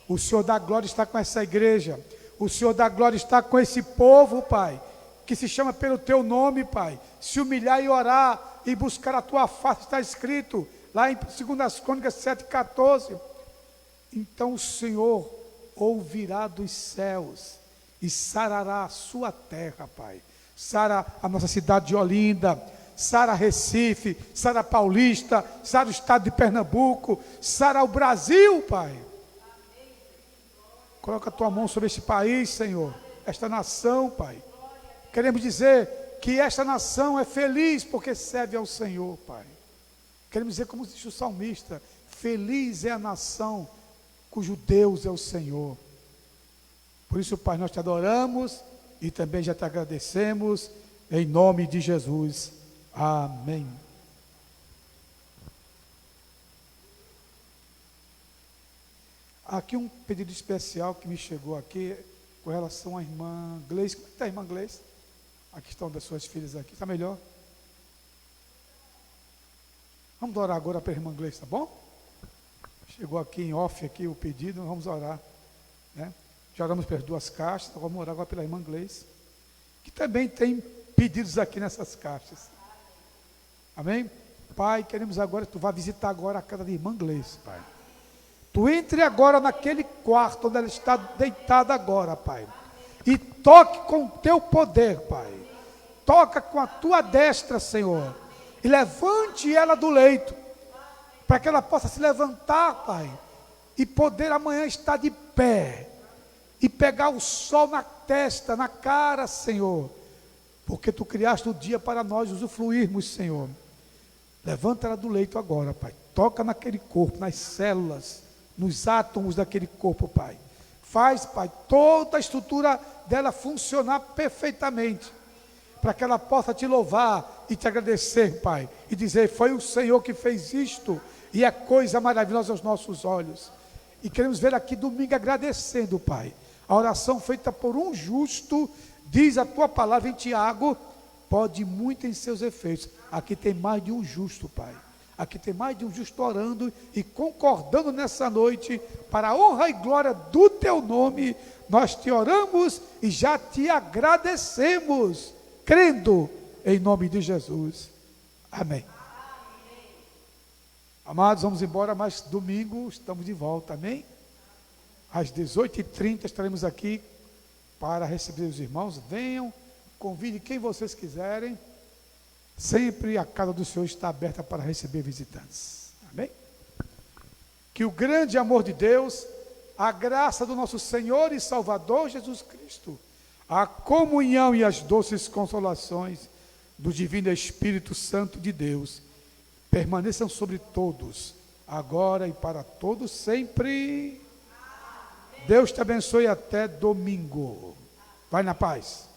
O Senhor da glória está com essa igreja. O Senhor da glória está com esse povo, Pai, que se chama pelo teu nome, Pai. Se humilhar e orar e buscar a tua face, está escrito lá em 2 Crônicas 7,14. Então o Senhor ouvirá dos céus e sarará a sua terra, Pai. Sara a nossa cidade de Olinda, sara Recife, sara Paulista, sara o estado de Pernambuco, sara o Brasil, Pai. Coloca a tua mão sobre este país, Senhor, esta nação, Pai. Queremos dizer que esta nação é feliz porque serve ao Senhor, Pai. Queremos dizer, como disse o salmista, feliz é a nação cujo Deus é o Senhor. Por isso, Pai, nós te adoramos e também já te agradecemos, em nome de Jesus. Amém. Aqui um pedido especial que me chegou aqui com relação à irmã Gleice. Como é que está a irmã Gleice? A questão das suas filhas aqui. Está melhor? Vamos orar agora para a irmã Gleice, tá bom? Chegou aqui em off aqui o pedido, vamos orar, né? Já oramos pelas duas caixas, vamos orar agora pela irmã Gleice, que também tem pedidos aqui nessas caixas. Amém? Pai, queremos agora que tu vá visitar agora a casa da irmã Gleice, Pai. Tu entre agora naquele quarto onde ela está deitada agora, Pai, e toque com o teu poder, Pai. Toca com a tua destra, Senhor, e levante ela do leito, para que ela possa se levantar, Pai, e poder amanhã estar de pé, e pegar o sol na testa, na cara, Senhor, porque Tu criaste o dia para nós usufruirmos, Senhor. Levanta ela do leito agora, Pai, toca naquele corpo, nas células, nos átomos daquele corpo, Pai. Faz, Pai, toda a estrutura dela funcionar perfeitamente, para que ela possa Te louvar e Te agradecer, Pai, e dizer, foi o Senhor que fez isto, e é coisa maravilhosa aos nossos olhos. E queremos ver aqui domingo agradecendo, Pai, a oração feita por um justo, diz a Tua palavra em Tiago, pode muito em seus efeitos. Aqui tem mais de um justo, Pai. Aqui tem mais de um justo orando e concordando nessa noite, para a honra e glória do Teu nome, nós Te oramos e já Te agradecemos, crendo em nome de Jesus. Amém. Amados, vamos embora, mas domingo estamos de volta, amém? Às 18h30 estaremos aqui para receber os irmãos. Venham, convide quem vocês quiserem. Sempre a casa do Senhor está aberta para receber visitantes, amém? Que o grande amor de Deus, a graça do nosso Senhor e Salvador Jesus Cristo, a comunhão e as doces consolações do Divino Espírito Santo de Deus, permaneçam sobre todos, agora e para todos sempre. Deus te abençoe até domingo. Vai na paz.